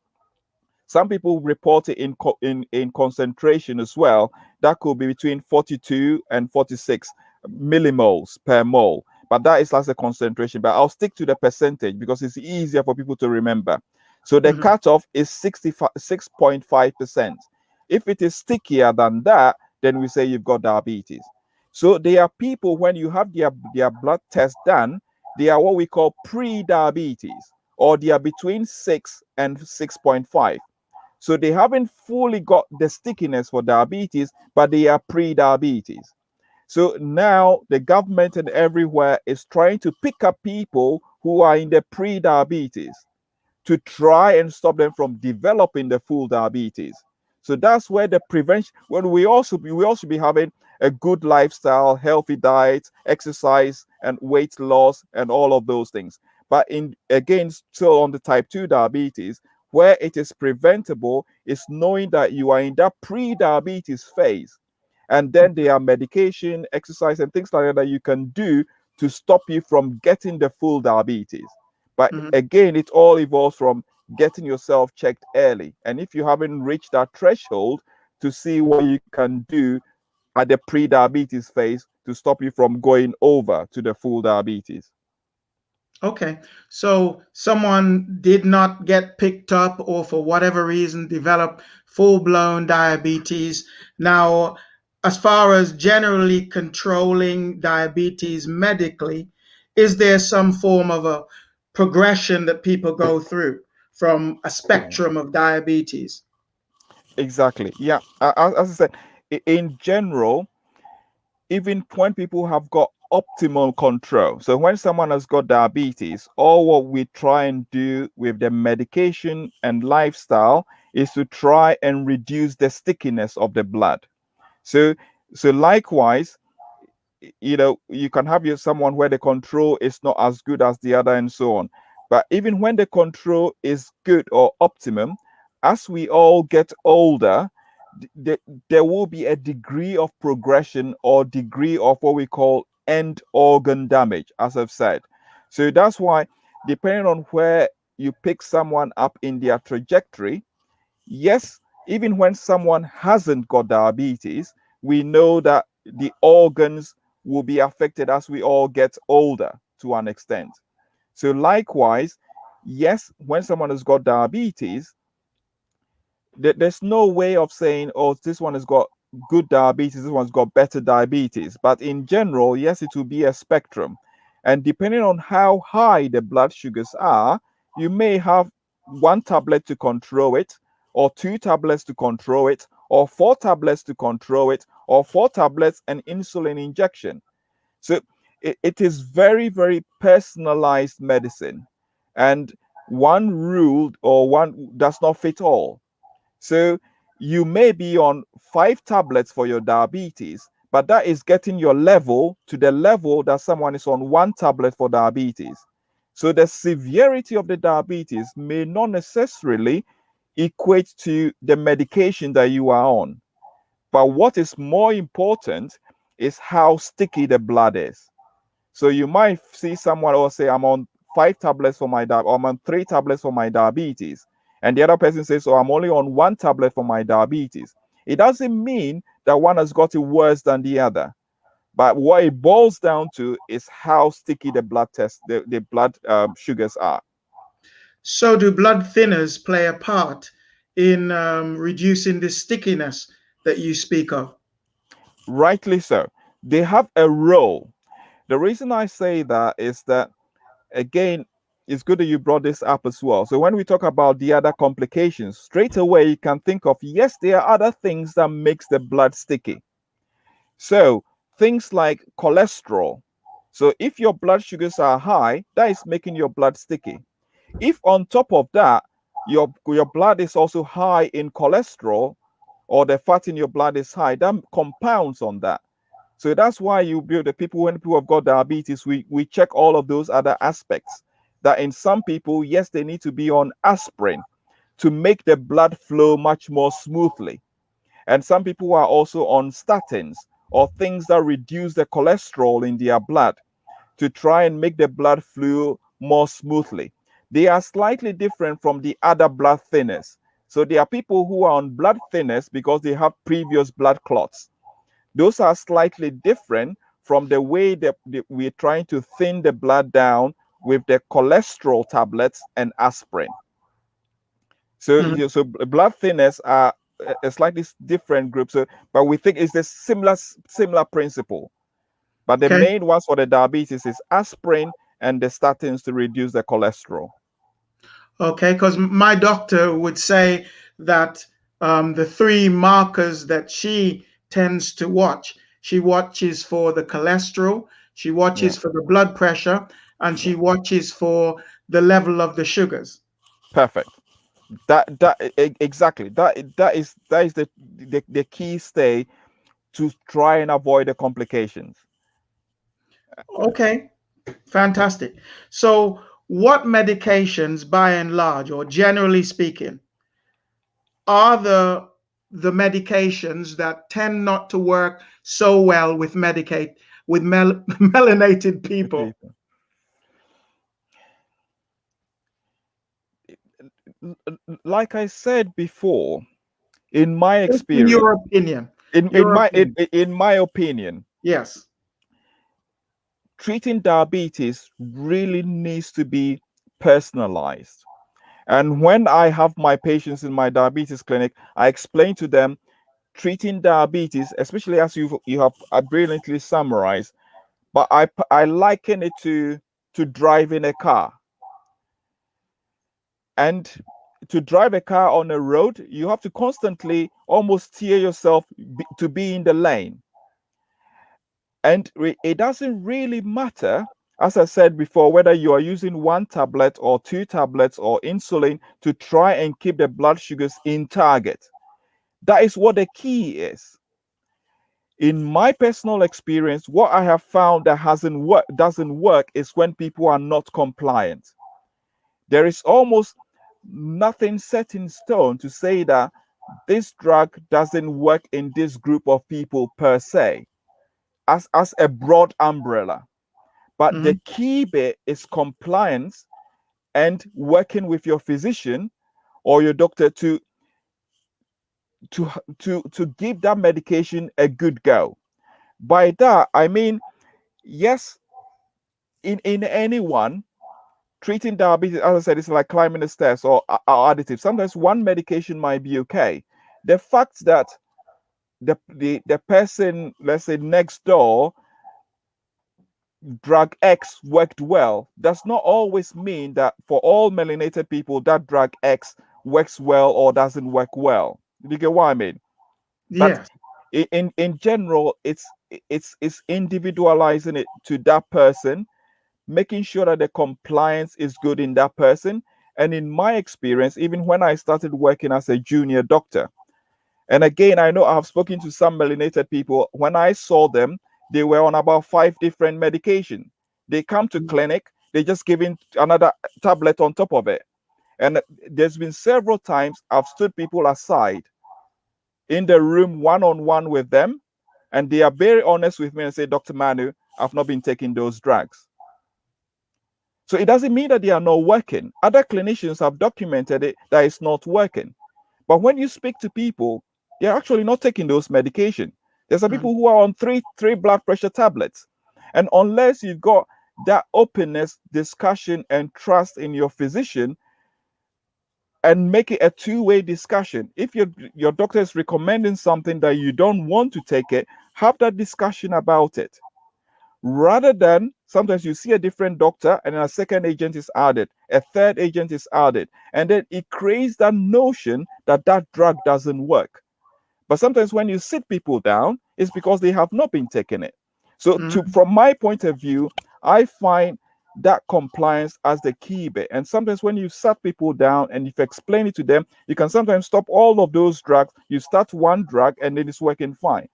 [SPEAKER 2] Some people report it in concentration as well. That could be between 42 and 46 millimoles per mole. But that is like a concentration. But I'll stick to the percentage because it's easier for people to remember. So the cutoff is 6.5%. If it is stickier than that, then we say you've got diabetes. So there are people, when you have their blood test done, they are what we call pre-diabetes, or they are between 6 and 6.5. So they haven't fully got the stickiness for diabetes, but they are pre-diabetes. So now the government and everywhere is trying to pick up people who are in the pre-diabetes to try and stop them from developing the full diabetes. So that's where the prevention, when we also be having a good lifestyle, healthy diet, exercise, and weight loss, and all of those things. But again, still on the type 2 diabetes, where it is preventable, is knowing that you are in that pre-diabetes phase. And then there are medication, exercise, and things like that that you can do to stop you from getting the full diabetes. But again, it all evolves from getting yourself checked early. And if you haven't reached that threshold, to see what you can do at the pre-diabetes phase to stop you from going over to the full diabetes.
[SPEAKER 1] Okay, so someone did not get picked up or for whatever reason developed full-blown diabetes. Now, as far as generally controlling diabetes medically, is there some form of a progression that people go through from a spectrum of diabetes?
[SPEAKER 2] Exactly. Yeah. As I said, in general, even when people have got optimal control. So when someone has got diabetes, all what we try and do with the medication and lifestyle is to try and reduce the stickiness of the blood. So likewise, you can have someone where the control is not as good as the other and so on. But even when the control is good or optimum, as we all get older, there will be a degree of progression or degree of what we call end organ damage, as I've said. So that's why, depending on where you pick someone up in their trajectory, yes, even when someone hasn't got diabetes, we know that the organs will be affected as we all get older to an extent. So likewise, yes, when someone has got diabetes, there's no way of saying, oh, this one has got good diabetes, this one's got better diabetes. But in general, yes, it will be a spectrum. And depending on how high the blood sugars are, you may have one tablet to control it, or two tablets to control it, or four tablets to control it, or four tablets and insulin injection. So it is very, very personalized medicine. And one rule or one does not fit all. So you may be on 5 tablets for your diabetes, but that is getting your level to the level that someone is on 1 tablet for diabetes. So the severity of the diabetes may not necessarily equate to the medication that you are on. But what is more important is how sticky the blood is. So you might see someone or say, I'm on 5 tablets for my diabetes, or I'm on 3 tablets for my diabetes. And the other person says, oh, I'm only on 1 tablet for my diabetes. It doesn't mean that one has got it worse than the other. But what it boils down to is how sticky the blood the blood sugars are.
[SPEAKER 1] So do blood thinners play a part in reducing the stickiness that you speak of?
[SPEAKER 2] Rightly so. They have a role. The reason I say that is that, again, it's good that you brought this up as well. So when we talk about the other complications, straight away you can think of, yes, there are other things that makes the blood sticky. So things like cholesterol. So if your blood sugars are high, that is making your blood sticky. If on top of that, your blood is also high in cholesterol, or the fat in your blood is high, that compounds on that. So that's why when people have got diabetes, we check all of those other aspects. That in some people, yes, they need to be on aspirin to make the blood flow much more smoothly. And some people are also on statins or things that reduce the cholesterol in their blood to try and make the blood flow more smoothly. They are slightly different from the other blood thinners. So there are people who are on blood thinners because they have previous blood clots. Those are slightly different from the way that we're trying to thin the blood down with the cholesterol tablets and aspirin. So, so blood thinners are a slightly different group. So, but we think it's the similar principle. But the main ones for the diabetes is aspirin and the statins to reduce the cholesterol.
[SPEAKER 1] Okay, because my doctor would say that the three markers that she tends to watch, she watches for the cholesterol, she watches for the blood pressure, and she watches for the level of the sugars.
[SPEAKER 2] Perfect. Exactly. That is the key stay to try and avoid the complications.
[SPEAKER 1] Okay, fantastic. So what medications, by and large, or generally speaking, are the medications that tend not to work so well with melanated people?
[SPEAKER 2] Like I said before, in my experience,
[SPEAKER 1] in your opinion,
[SPEAKER 2] in my opinion,
[SPEAKER 1] yes,
[SPEAKER 2] treating diabetes really needs to be personalized. And when I have my patients in my diabetes clinic, I explain to them treating diabetes, especially as you have brilliantly summarized, but I liken it to driving a car. And to drive a car on a road, you have to constantly almost steer yourself to be in the lane. And it doesn't really matter, as I said before, whether you are using one tablet or two tablets or insulin to try and keep the blood sugars in target. That is what the key is. In my personal experience, what I have found that doesn't work is when people are not compliant. There is almost nothing set in stone to say that this drug doesn't work in this group of people per se, as a broad umbrella. But the key bit is compliance and working with your physician or your doctor to give that medication a good go. By that, I mean, yes, in anyone treating diabetes, as I said, it's like climbing the stairs or additive. Sometimes one medication might be okay. The fact that the person, let's say next door, drug X worked well does not always mean that for all melanated people that drug X works well or doesn't work well. You get what I mean?
[SPEAKER 1] Yes.
[SPEAKER 2] But in general, it's individualizing it to that person, making sure that the compliance is good in that person. And in my experience, even when I started working as a junior doctor, and again, I know I've spoken to some melanated people. When I saw them, they were on about 5 different medication. They come to clinic, they just giving another tablet on top of it. And there's been several times I've stood people aside in the room one-on-one with them, and they are very honest with me and say, Dr. Manu, I've not been taking those drugs. So it doesn't mean that they are not working. Other clinicians have documented it that it's not working. But when you speak to people, they're actually not taking those medication. There's some people who are on three blood pressure tablets. And unless you've got that openness, discussion, and trust in your physician, and make it a two-way discussion. If your doctor is recommending something that you don't want to take it, have that discussion about it. Rather than sometimes you see a different doctor and then a second agent is added, a third agent is added, and then it creates that notion that that drug doesn't work. But sometimes when you sit people down, it's because they have not been taking it. So from my point of view, I find that compliance as the key bit. And sometimes when you sat people down and you've explained it to them, you can sometimes stop all of those drugs. You start one drug and then it's working fine.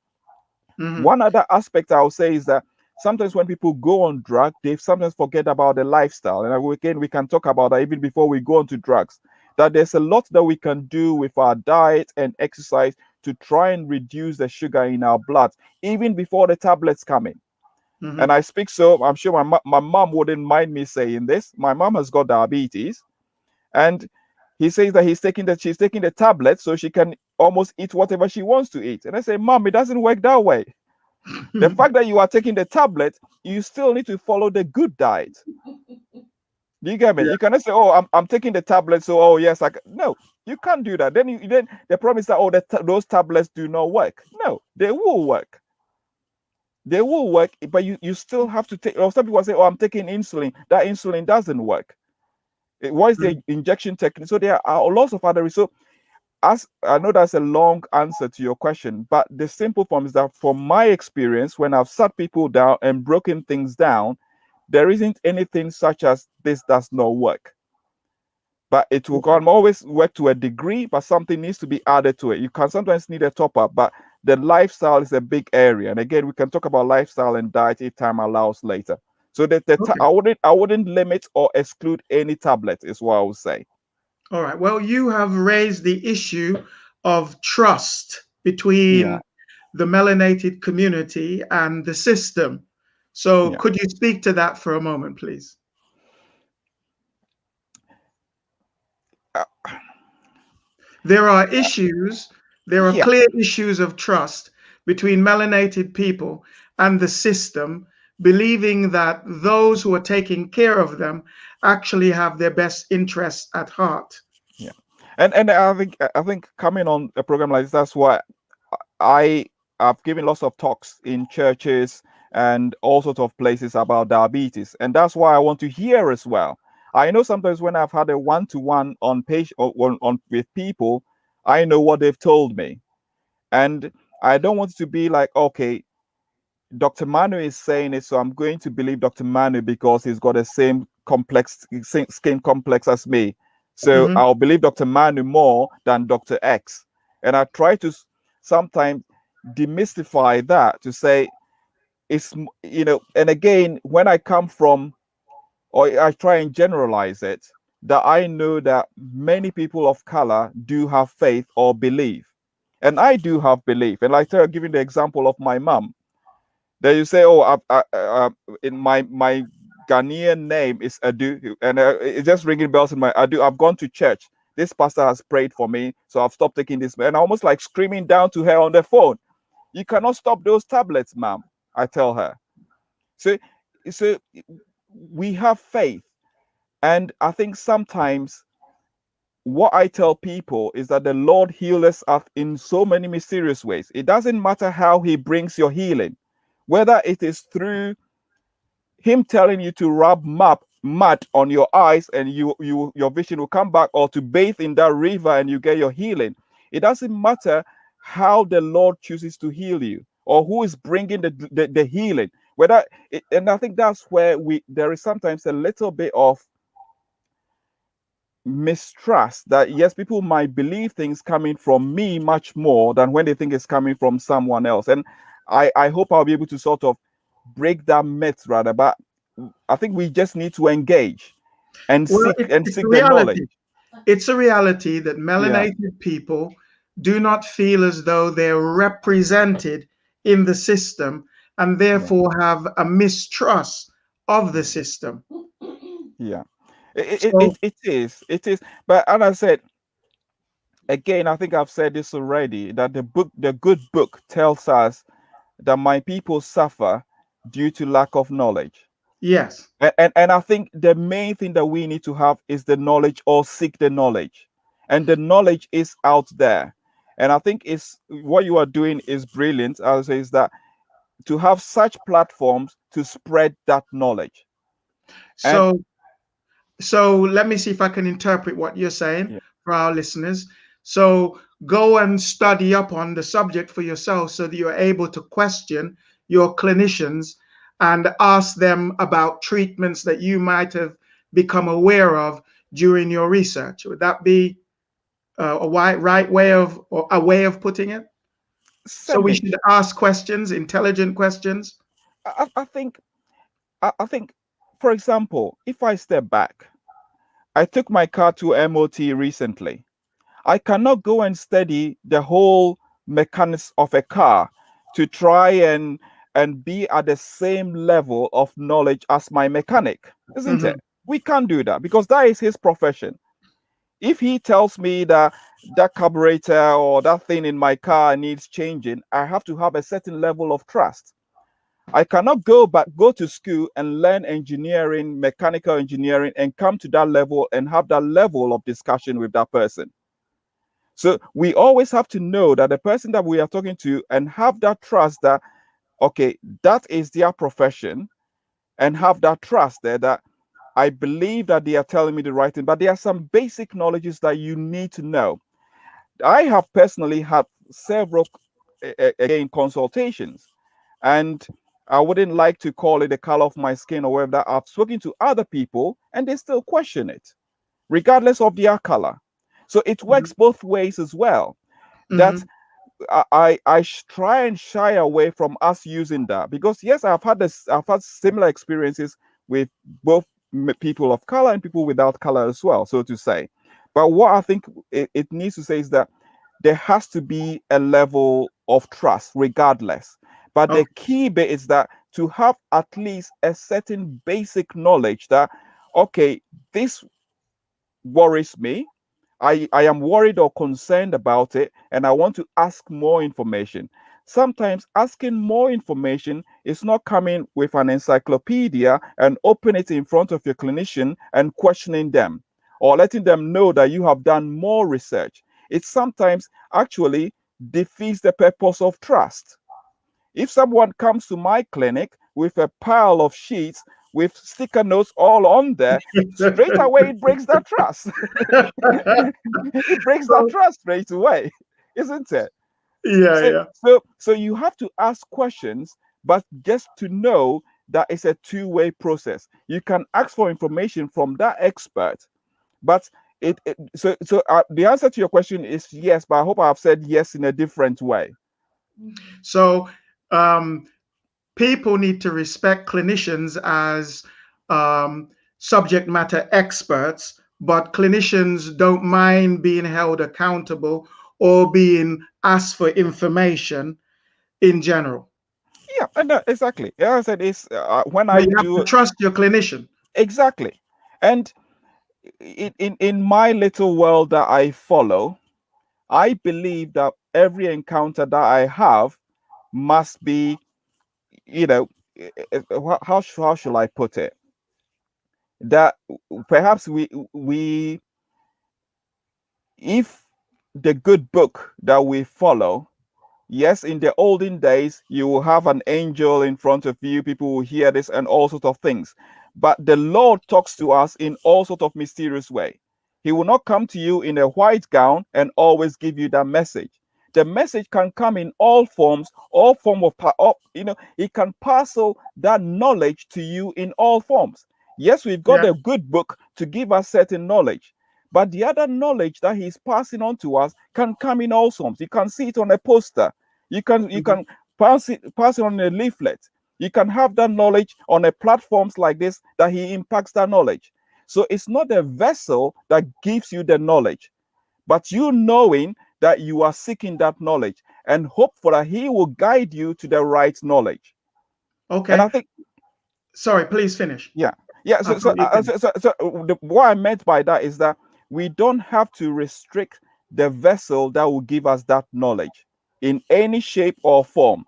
[SPEAKER 2] One other aspect I would say is that sometimes when people go on drug, they sometimes forget about the lifestyle. And again, we can talk about that even before we go on to drugs. that there's a lot that we can do with our diet and exercise to try and reduce the sugar in our blood, even before the tablets come in.
[SPEAKER 1] Mm-hmm.
[SPEAKER 2] And I speak, so I'm sure my mom wouldn't mind me saying this. My mom has got diabetes, and he says that she's taking the tablet so she can almost eat whatever she wants to eat. And I say, Mom, it doesn't work that way. The fact that you are taking the tablet, you still need to follow the good diet. Do you get me?
[SPEAKER 1] Yeah.
[SPEAKER 2] You cannot say, "Oh, I'm taking the tablet, so oh yes, no." You can't do that. Then the problem is that those tablets do not work. No, they will work. They will work, but you still have to take. Or some people say, "Oh, I'm taking insulin." That insulin doesn't work. What is the injection technique? So there are lots of other. So as I know that's a long answer to your question, but the simple form is that from my experience, when I've sat people down and broken things down, there isn't anything such as this does not work. But it will always work to a degree, but something needs to be added to it. You can sometimes need a top up, but the lifestyle is a big area. And again, we can talk about lifestyle and diet if time allows later. So I wouldn't limit or exclude any tablet, is what I would say.
[SPEAKER 1] All right. Well, you have raised the issue of trust between the melanated community and the system. So could you speak to that for a moment, please? There are issues, there are clear issues of trust between melanated people and the system, believing that those who are taking care of them actually have their best interests at heart.
[SPEAKER 2] Yeah. And I think coming on a program like this, that's why I've given lots of talks in churches and all sorts of places about diabetes. And that's why I want to hear as well. I know sometimes when I've had a one-to-one on with people, I know what they've told me. And I don't want it to be like, okay, Dr. Manu is saying it, so I'm going to believe Dr. Manu because he's got the same skin complex as me. So I'll believe Dr. Manu more than Dr. X. And I try to sometimes demystify that to say it's, and again, when I come from, or I try and generalize it, that I know that many people of color do have faith or belief. And I do have belief. And like I giving the example of my mom. Then you say, "Oh, in my Ghanaian name is Adu," and it's just ringing bells in my Adu. I've gone to church. This pastor has prayed for me, so I've stopped taking this. And I almost like screaming down to her on the phone, "You cannot stop those tablets, ma'am," I tell her. So we have faith, and I think sometimes what I tell people is that the Lord heals us in so many mysterious ways. It doesn't matter how He brings your healing, whether it is through Him telling you to rub mud on your eyes and your vision will come back, or to bathe in that river and you get your healing. It doesn't matter how the Lord chooses to heal you or who is bringing the healing. And I think that's where there is sometimes a little bit of mistrust that yes, people might believe things coming from me much more than when they think it's coming from someone else. And I hope I'll be able to sort of break that myth rather, but I think we just need to engage and seek the knowledge.
[SPEAKER 1] It's a reality that melanated people do not feel as though they're represented in the system and therefore have a mistrust of the system.
[SPEAKER 2] Yeah. It is. But as I said, again, I think I've said this already, that the good book tells us that my people suffer due to lack of knowledge.
[SPEAKER 1] Yes.
[SPEAKER 2] And I think the main thing that we need to have is the knowledge, or seek the knowledge. And the knowledge is out there. And I think it's what you are doing is brilliant. I would say is that to have such platforms to spread that knowledge.
[SPEAKER 1] So let me see if I can interpret what you're saying for our listeners. So go and study up on the subject for yourself so that you're able to question your clinicians and ask them about treatments that you might have become aware of during your research. Would that be a right way of, or a way of putting it? So we should ask questions, intelligent questions.
[SPEAKER 2] I think, for example, if I step back, I took my car to MOT recently. I cannot go and study the whole mechanics of a car to try and be at the same level of knowledge as my mechanic, isn't it? We can't do that because that is his profession. If he tells me that that carburetor or that thing in my car needs changing, I have to have a certain level of trust. I cannot go to school and learn engineering, mechanical engineering, and come to that level and have that level of discussion with that person. So we always have to know that the person that we are talking to and have that trust that, okay, that is their profession, and have that trust there that I believe that they are telling me the right thing. But there are some basic knowledges that you need to know. I have personally had several, again, consultations, and I wouldn't like to call it the color of my skin or whatever. That I've spoken to other people and they still question it, regardless of their color. So it works both ways as well. That I try and shy away from us using that because yes, I've had similar experiences with both people of color and people without color as well, so to say. But what I think it needs to say is that there has to be a level of trust regardless. But the key bit is that to have at least a certain basic knowledge that, okay, this worries me. I am worried or concerned about it, and I want to ask more information. Sometimes asking more information is not coming with an encyclopedia and open it in front of your clinician and questioning them or letting them know that you have done more research. It sometimes actually defeats the purpose of trust. If someone comes to my clinic with a pile of sheets with sticker notes all on there, straight away it breaks that trust. It breaks that trust straight away, isn't it? So you have to ask questions, but just to know that it's a two-way process. You can ask for information from that expert, but the answer to your question is yes, but I hope I've said yes in a different way.
[SPEAKER 1] So people need to respect clinicians as subject matter experts, but clinicians don't mind being held accountable or being asked for information in general.
[SPEAKER 2] Yeah, and exactly. Yeah, I said it's when
[SPEAKER 1] but
[SPEAKER 2] I
[SPEAKER 1] you have
[SPEAKER 2] do
[SPEAKER 1] to trust your clinician.
[SPEAKER 2] Exactly. And in my little world that I follow, I believe that every encounter that I have must be, how should I put it? That perhaps if the good book that we follow, yes, in the olden days, you will have an angel in front of you, people will hear this and all sorts of things. But the Lord talks to us in all sorts of mysterious way. He will not come to you in a white gown and always give you that message. The message can come in all forms, all form of, it can parcel that knowledge to you in all forms. Yes, we've got a good book to give us certain knowledge, but the other knowledge that he's passing on to us can come in all forms. You can see it on a poster. You can pass it on a leaflet. You can have that knowledge on a platforms like this that he impacts that knowledge. So it's not a vessel that gives you the knowledge, but you knowing that you are seeking that knowledge and hope for that he will guide you to the right knowledge.
[SPEAKER 1] Okay.
[SPEAKER 2] And I think,
[SPEAKER 1] sorry, please finish.
[SPEAKER 2] Yeah. What I meant by that is that we don't have to restrict the vessel that will give us that knowledge in any shape or form.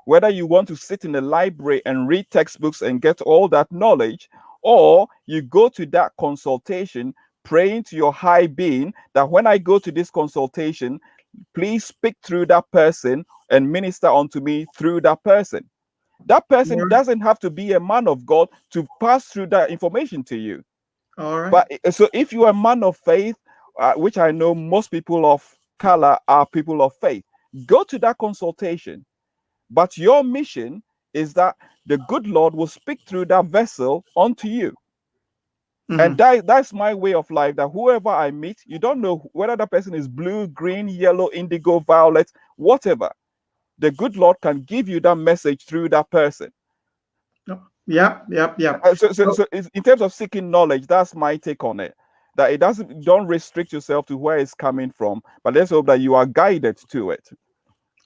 [SPEAKER 2] Whether you want to sit in the library and read textbooks and get all that knowledge, or you go to that consultation praying to your high being that when I go to this consultation, please speak through that person and minister unto me through that person. That person doesn't have to be a man of God to pass through that information to you.
[SPEAKER 1] All right.
[SPEAKER 2] But so if you are a man of faith, which I know most people of color are people of faith, go to that consultation. But your mission is that the good Lord will speak through that vessel unto you. And that's my way of life, that whoever I meet, you don't know whether that person is blue, green, yellow, indigo, violet, whatever. The good Lord can give you that message through that person.
[SPEAKER 1] Yeah.
[SPEAKER 2] So in terms of seeking knowledge, that's my take on it. that it doesn't, don't restrict yourself to where it's coming from, but let's hope that you are guided to it.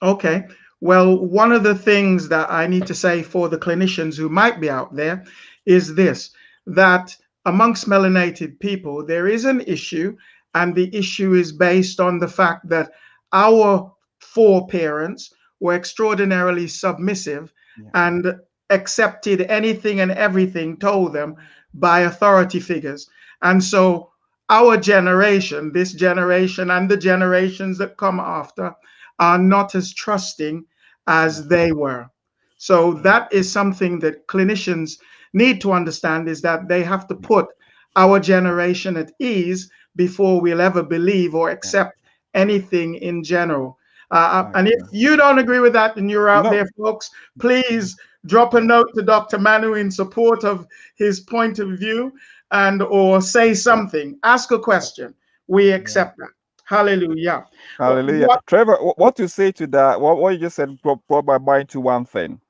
[SPEAKER 1] Okay. Well, one of the things that I need to say for the clinicians who might be out there is this, that amongst melanated people, there is an issue, and the issue is based on the fact that our foreparents were extraordinarily submissive and accepted anything and everything told them by authority figures. And so our generation, this generation and the generations that come after, are not as trusting as they were. So that is something that clinicians need to understand, is that they have to put our generation at ease before we'll ever believe or accept anything in general. And if you don't agree with that and you're out there, folks, please drop a note to Dr. Manu in support of his point of view, and or say something, ask a question. We accept that. Hallelujah.
[SPEAKER 2] Hallelujah. Trevor, what to say to that? What you just said brought my mind to one thing.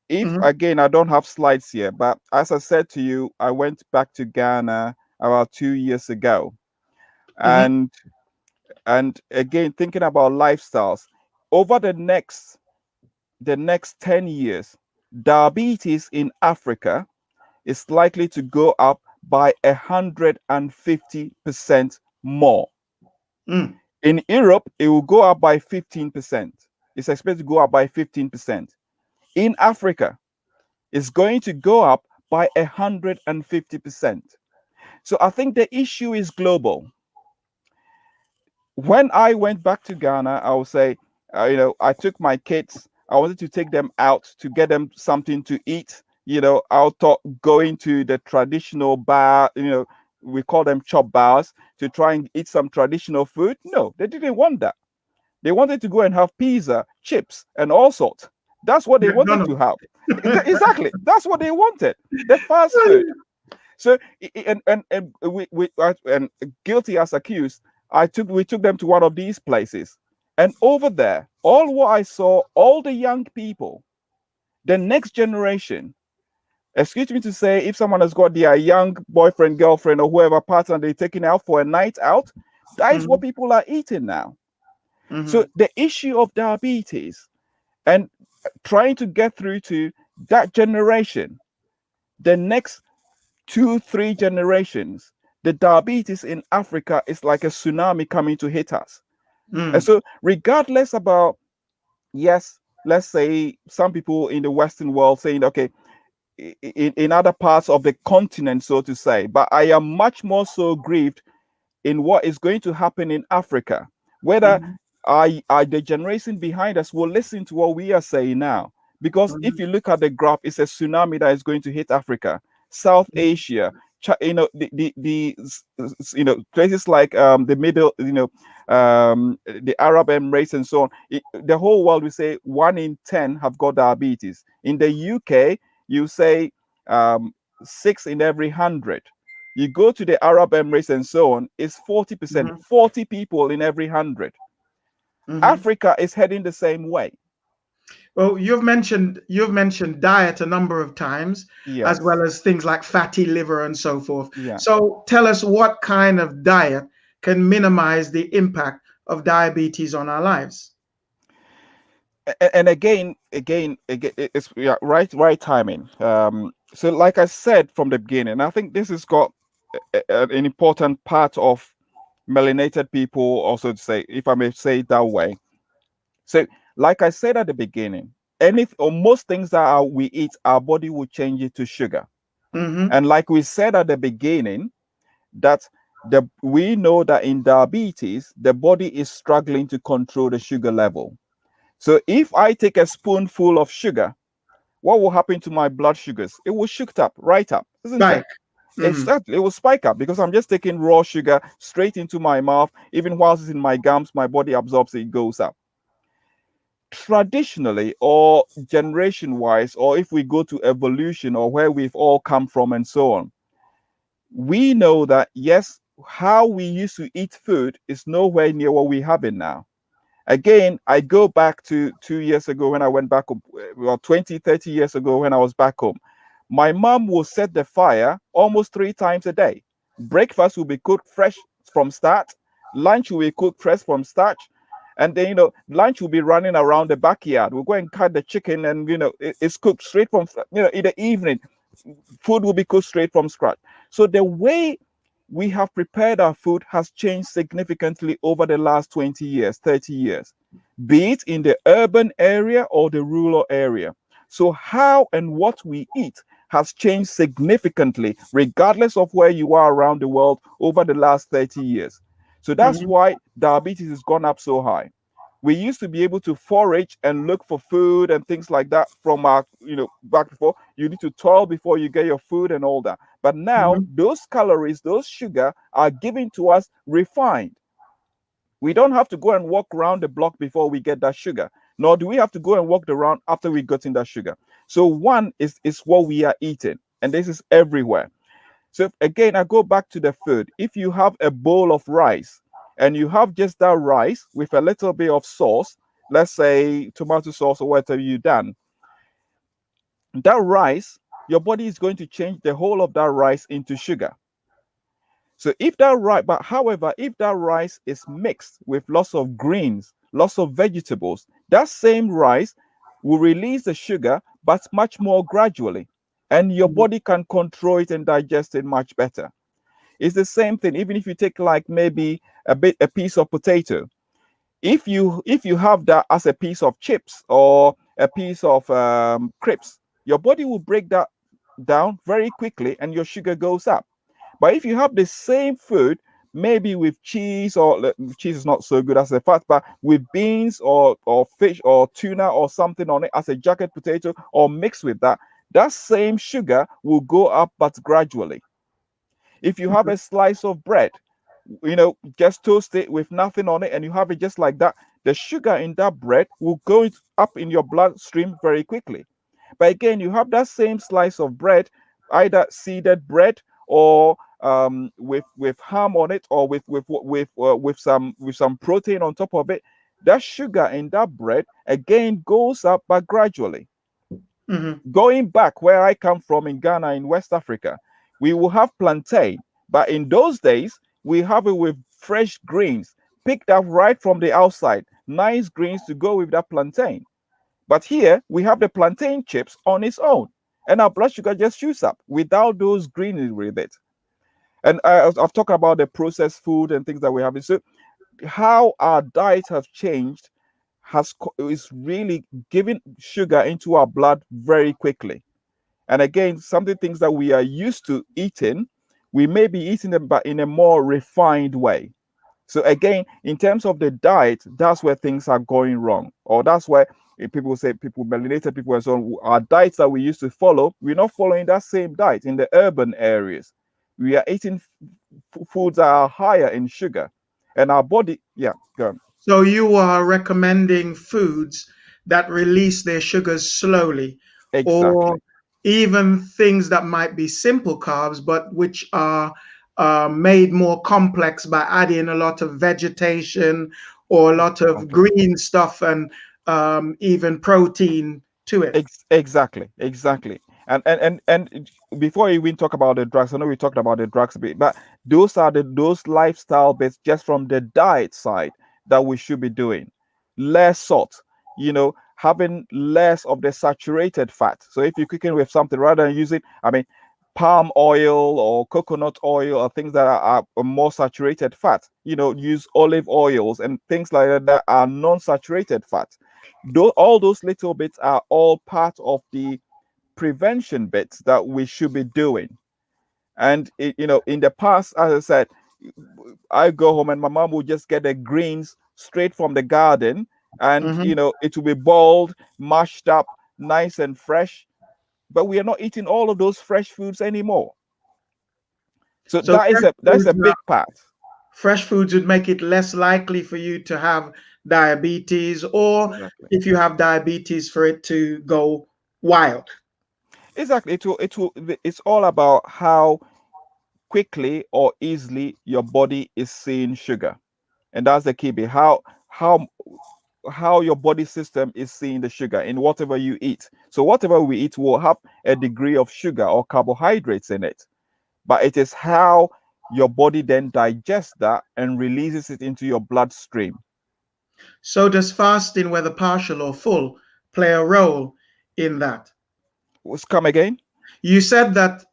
[SPEAKER 2] If again, I don't have slides here, but as I said to you, I went back to Ghana about 2 years ago, and again, thinking about lifestyles over the next 10 years, diabetes in Africa is likely to go up by 150% more. In Europe, it will go up by 15%. It's expected to go up by 15%. In Africa, it's going to go up by 150%. So I think the issue is global. When I went back to Ghana, I would say, I took my kids. I wanted to take them out to get them something to eat. I thought going to the traditional bar, we call them chop bars, to try and eat some traditional food. No, they didn't want that. They wanted to go and have pizza, chips, and all sorts. That's what they wanted to have. Exactly. That's what they wanted. The fast food. So, and guilty as accused, we took them to one of these places. And over there, all what I saw, all the young people, the next generation, excuse me to say, if someone has got their young boyfriend, girlfriend, or whoever partner they're taking out for a night out, that is what people are eating now. So the issue of diabetes and trying to get through to that generation, the next 2-3 generations, the diabetes in Africa is like a tsunami coming to hit us. And so regardless about, yes, let's say some people in the Western world saying, okay, in other parts of the continent, so to say, but I am much more so grieved in what is going to happen in Africa, whether the generation behind us will listen to what we are saying now. Because if you look at the graph, it's a tsunami that is going to hit Africa, South Asia, the places like the middle, the Arab Emirates and so on. The whole world, we say 1 in 10 have got diabetes. In the UK, you say 6 in every 100. You go to the Arab Emirates and so on, it's 40%, 40 people in every 100. Africa is heading the same way.
[SPEAKER 1] Well, you've mentioned diet a number of times, as well as things like fatty liver and so forth. So tell us, what kind of diet can minimize the impact of diabetes on our lives?
[SPEAKER 2] And again, it's right timing. So like I said from the beginning, I think this has got an important part of melanated people, also to say, if I may say it that way. So like I said at the beginning, most things that we eat, our body will change it to sugar. And like we said at the beginning, that we know that in diabetes, the body is struggling to control the sugar level. So if I take a spoonful of sugar, what will happen to my blood sugars? It will shoot up, right up, isn't it? Exactly, it will spike up because I'm just taking raw sugar straight into my mouth. Even whilst it's in my gums, my body absorbs it, it goes up. Traditionally, or generation wise, or if we go to evolution or where we've all come from and so on, we know that yes, how we used to eat food is nowhere near what we have it now. Again, I go back to 2 years ago when I went back home, well, 20-30 years ago when I was back home. My mom will set the fire almost 3 times a day. Breakfast will be cooked fresh from start. Lunch will be cooked fresh from start. And then, lunch will be running around the backyard. We'll go and cut the chicken, and, it's cooked straight from, in the evening. Food will be cooked straight from scratch. So the way we have prepared our food has changed significantly over the last 20 years, 30 years, be it in the urban area or the rural area. So how and what we eat has changed significantly, regardless of where you are around the world over the last 30 years. So that's why diabetes has gone up so high. We used to be able to forage and look for food and things like that from our, back before. You need to toil before you get your food and all that. But now those calories, those sugar are given to us refined. We don't have to go and walk around the block before we get that sugar, nor do we have to go and walk around after we got in that sugar. So one is what we are eating, and this is everywhere. So again, I go back to the food. If you have a bowl of rice and you have just that rice with a little bit of sauce, let's say tomato sauce or whatever you done, that rice, your body is going to change the whole of that rice into sugar. So if that rice, but however, if that rice is mixed with lots of greens, lots of vegetables, that same rice will release the sugar, but much more gradually. And your body can control it and digest it much better. It's the same thing. Even if you take like maybe a piece of potato, if you have that as a piece of chips or a piece of crisps, your body will break that down very quickly and your sugar goes up. But if you have the same food, maybe with cheese, or cheese is not so good as a fat, but with beans or fish or tuna or something on it as a jacket potato, or mixed with that, that same sugar will go up, but gradually. If you have a slice of bread, just toast it with nothing on it, and you have it just like that, the sugar in that bread will go up in your bloodstream very quickly. But again, you have that same slice of bread, either seeded bread or with ham on it, or with some protein on top of it. That sugar in that bread again goes up, but gradually. Going back where I come from in Ghana, in West Africa, we will have plantain, but in those days we have it with fresh greens picked up right from the outside, nice greens to go with that plantain. But here we have the plantain chips on its own, and our blood sugar just shoots up without those greens with it. And I've talked about the processed food and things that we have. So how our diet has changed is really giving sugar into our blood very quickly. And again, things that we are used to eating, we may be eating them, but in a more refined way. So again, in terms of the diet, that's where things are going wrong, or that's where people say, people, melinated people and so on, our diets that we used to follow, we're not following that same diet in the urban areas. We are eating foods that are higher in sugar, and our body, go on.
[SPEAKER 1] So you are recommending foods that release their sugars slowly,
[SPEAKER 2] Exactly.
[SPEAKER 1] or even things that might be simple carbs, but which are made more complex by adding a lot of vegetation or a lot of green stuff, and even protein to it.
[SPEAKER 2] Exactly. And before we even talk about the drugs, I know we talked about the drugs a bit, but those are those lifestyle bits just from the diet side that we should be doing. Less salt, having less of the saturated fat. So if you're cooking with something, rather than using, palm oil or coconut oil or things that are more saturated fat, use olive oils and things like that are non-saturated fat. All those little bits are all part of the prevention bits that we should be doing. And in the past, as I said, I go home and my mom will just get the greens straight from the garden, and it will be boiled, mashed up, nice and fresh. But we are not eating all of those fresh foods anymore. So that's a big part.
[SPEAKER 1] Fresh foods would make it less likely for you to have diabetes, or if you have diabetes, for it to go wild.
[SPEAKER 2] Exactly. It's all about how quickly or easily your body is seeing sugar. And that's the key bit. How your body system is seeing the sugar in whatever you eat. So whatever we eat will have a degree of sugar or carbohydrates in it. But it is how your body then digests that and releases it into your bloodstream.
[SPEAKER 1] So does fasting, whether partial or full, play a role in that?
[SPEAKER 2] Come again?
[SPEAKER 1] You said that,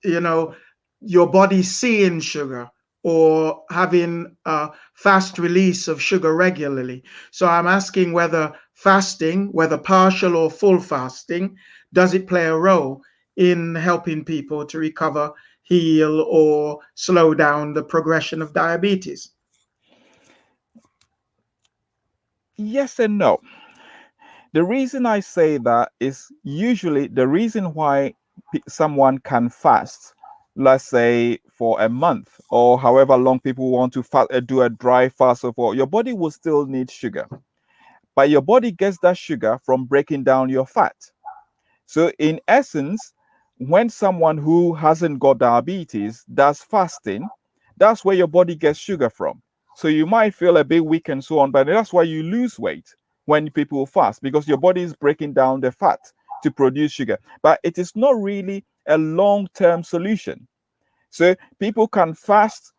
[SPEAKER 1] your body seeing sugar or having a fast release of sugar regularly. So I'm asking whether fasting, whether partial or full fasting, does it play a role in helping people to recover, heal, or slow down the progression of diabetes?
[SPEAKER 2] Yes and no. The reason I say that is usually the reason why someone can fast, let's say for a month or however long people want to do a dry fast, or for your body will still need sugar, but your body gets that sugar from breaking down your fat. So in essence, when someone who hasn't got diabetes does fasting, that's where your body gets sugar from. So you might feel a bit weak and so on, but that's why you lose weight when people fast, because your body is breaking down the fat to produce sugar. But it is not really a long-term solution. So people can fast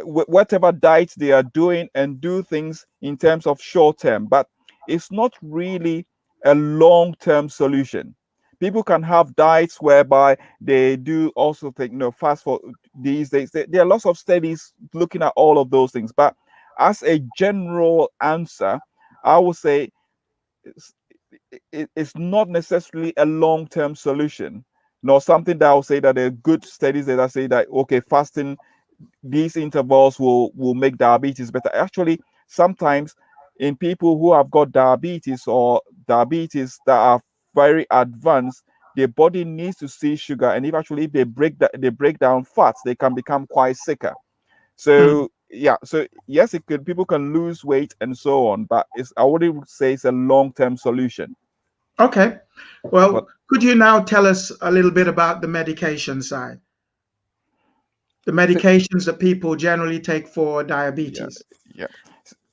[SPEAKER 2] whatever diet they are doing and do things in terms of short term, but it's not really a long-term solution. People can have diets whereby they do also think, fast for these days. There are lots of studies looking at all of those things, but as a general answer, I would say it's not necessarily a long-term solution, nor something that I would say that there are good studies that I say that, okay, fasting these intervals will make diabetes better. Actually, sometimes in people who have got diabetes or diabetes that are very advanced, their body needs to see sugar, and if they break down fats, they can become quite sicker. So yeah, so yes, people can lose weight and so on, but I wouldn't say it's a long-term solution.
[SPEAKER 1] Okay. Well, could you now tell us a little bit about the medication side? The medications that people generally take for diabetes.
[SPEAKER 2] Yeah.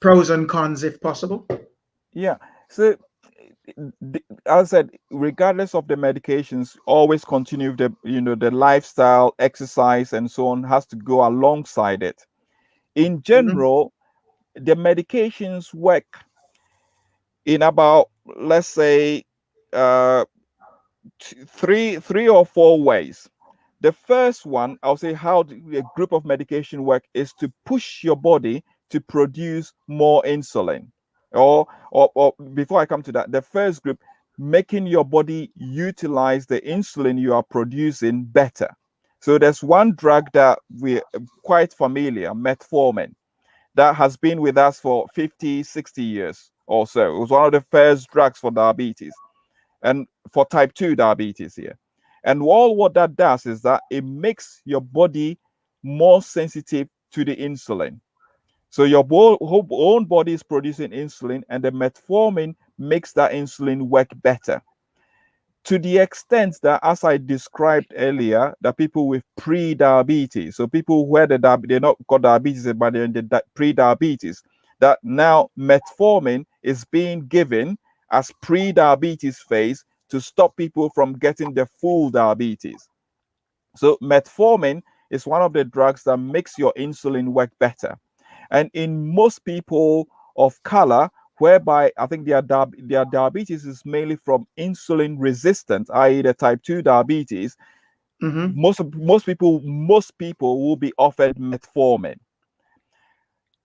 [SPEAKER 1] Pros and cons, if possible.
[SPEAKER 2] Yeah. So as I said, regardless of the medications, always continue the lifestyle, exercise, and so on has to go alongside it. In general, the medications work in about, let's say, three or four ways. The first one, I'll say how a group of medication work is to push your body to produce more insulin. Or before I come to that, the first group, making your body utilize the insulin you are producing better. So there's one drug that we're quite familiar, metformin, that has been with us for 50, 60 years or so. It was one of the first drugs for diabetes and for type 2 diabetes here. And all what that does is that it makes your body more sensitive to the insulin. So your own body is producing insulin, and the metformin makes that insulin work better. To the extent that, as I described earlier, that people with pre-diabetes, so people where they're not got diabetes, but they're in the pre-diabetes, that now metformin is being given as pre-diabetes phase to stop people from getting the full diabetes. So metformin is one of the drugs that makes your insulin work better. And in most people of color, whereby I think their diabetes is mainly from insulin resistance, i.e. the type 2 diabetes, most people will be offered metformin.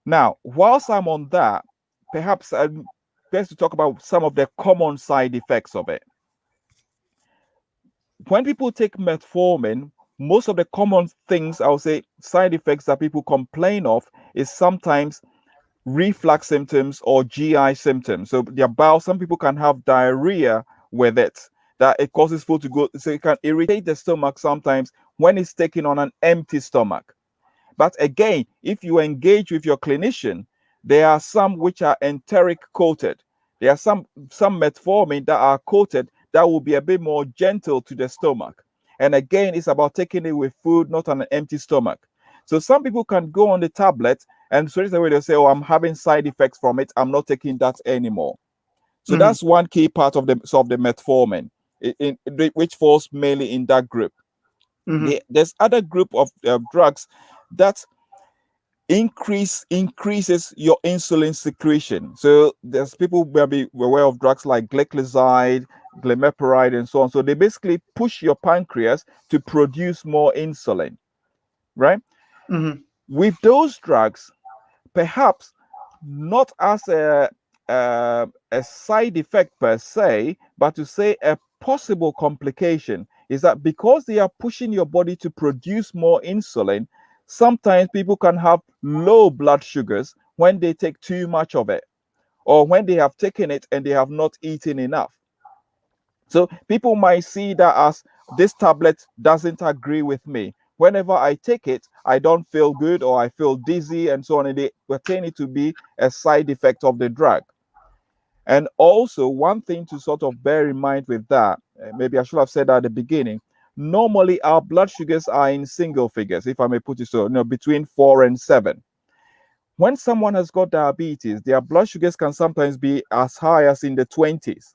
[SPEAKER 2] Now, whilst I'm on that, perhaps best to talk about some of the common side effects of it. When people take metformin, most of the common things, I would say, side effects that people complain of is sometimes reflux symptoms or GI symptoms. So some people can have diarrhea with it, that it causes food to go, so it can irritate the stomach sometimes when it's taken on an empty stomach. But again, if you engage with your clinician, there are some which are enteric coated. There are some metformin that are coated that will be a bit more gentle to the stomach. And again, it's about taking it with food, not on an empty stomach. So some people can go on the tablet and straight away they'll say, oh, I'm having side effects from it, I'm not taking that anymore. So that's one key part of the metformin, which falls mainly in that group. There's other group of drugs that increases your insulin secretion. So there's people will be aware of drugs like gliclazide, glimepiride, and so on. So they basically push your pancreas to produce more insulin, right?
[SPEAKER 1] Mm-hmm.
[SPEAKER 2] With those drugs, perhaps not as a side effect per se, but to say a possible complication is that because they are pushing your body to produce more insulin, sometimes people can have low blood sugars when they take too much of it, or when they have taken it and they have not eaten enough. So people might see that as, this tablet doesn't agree with me. Whenever I take it, I don't feel good, or I feel dizzy, and so on. And they pertain it to be a side effect of the drug. And also, one thing to sort of bear in mind with that, maybe I should have said that at the beginning. Normally, our blood sugars are in single figures, if I may put it so, between 4 and 7. When someone has got diabetes, their blood sugars can sometimes be as high as in the 20s.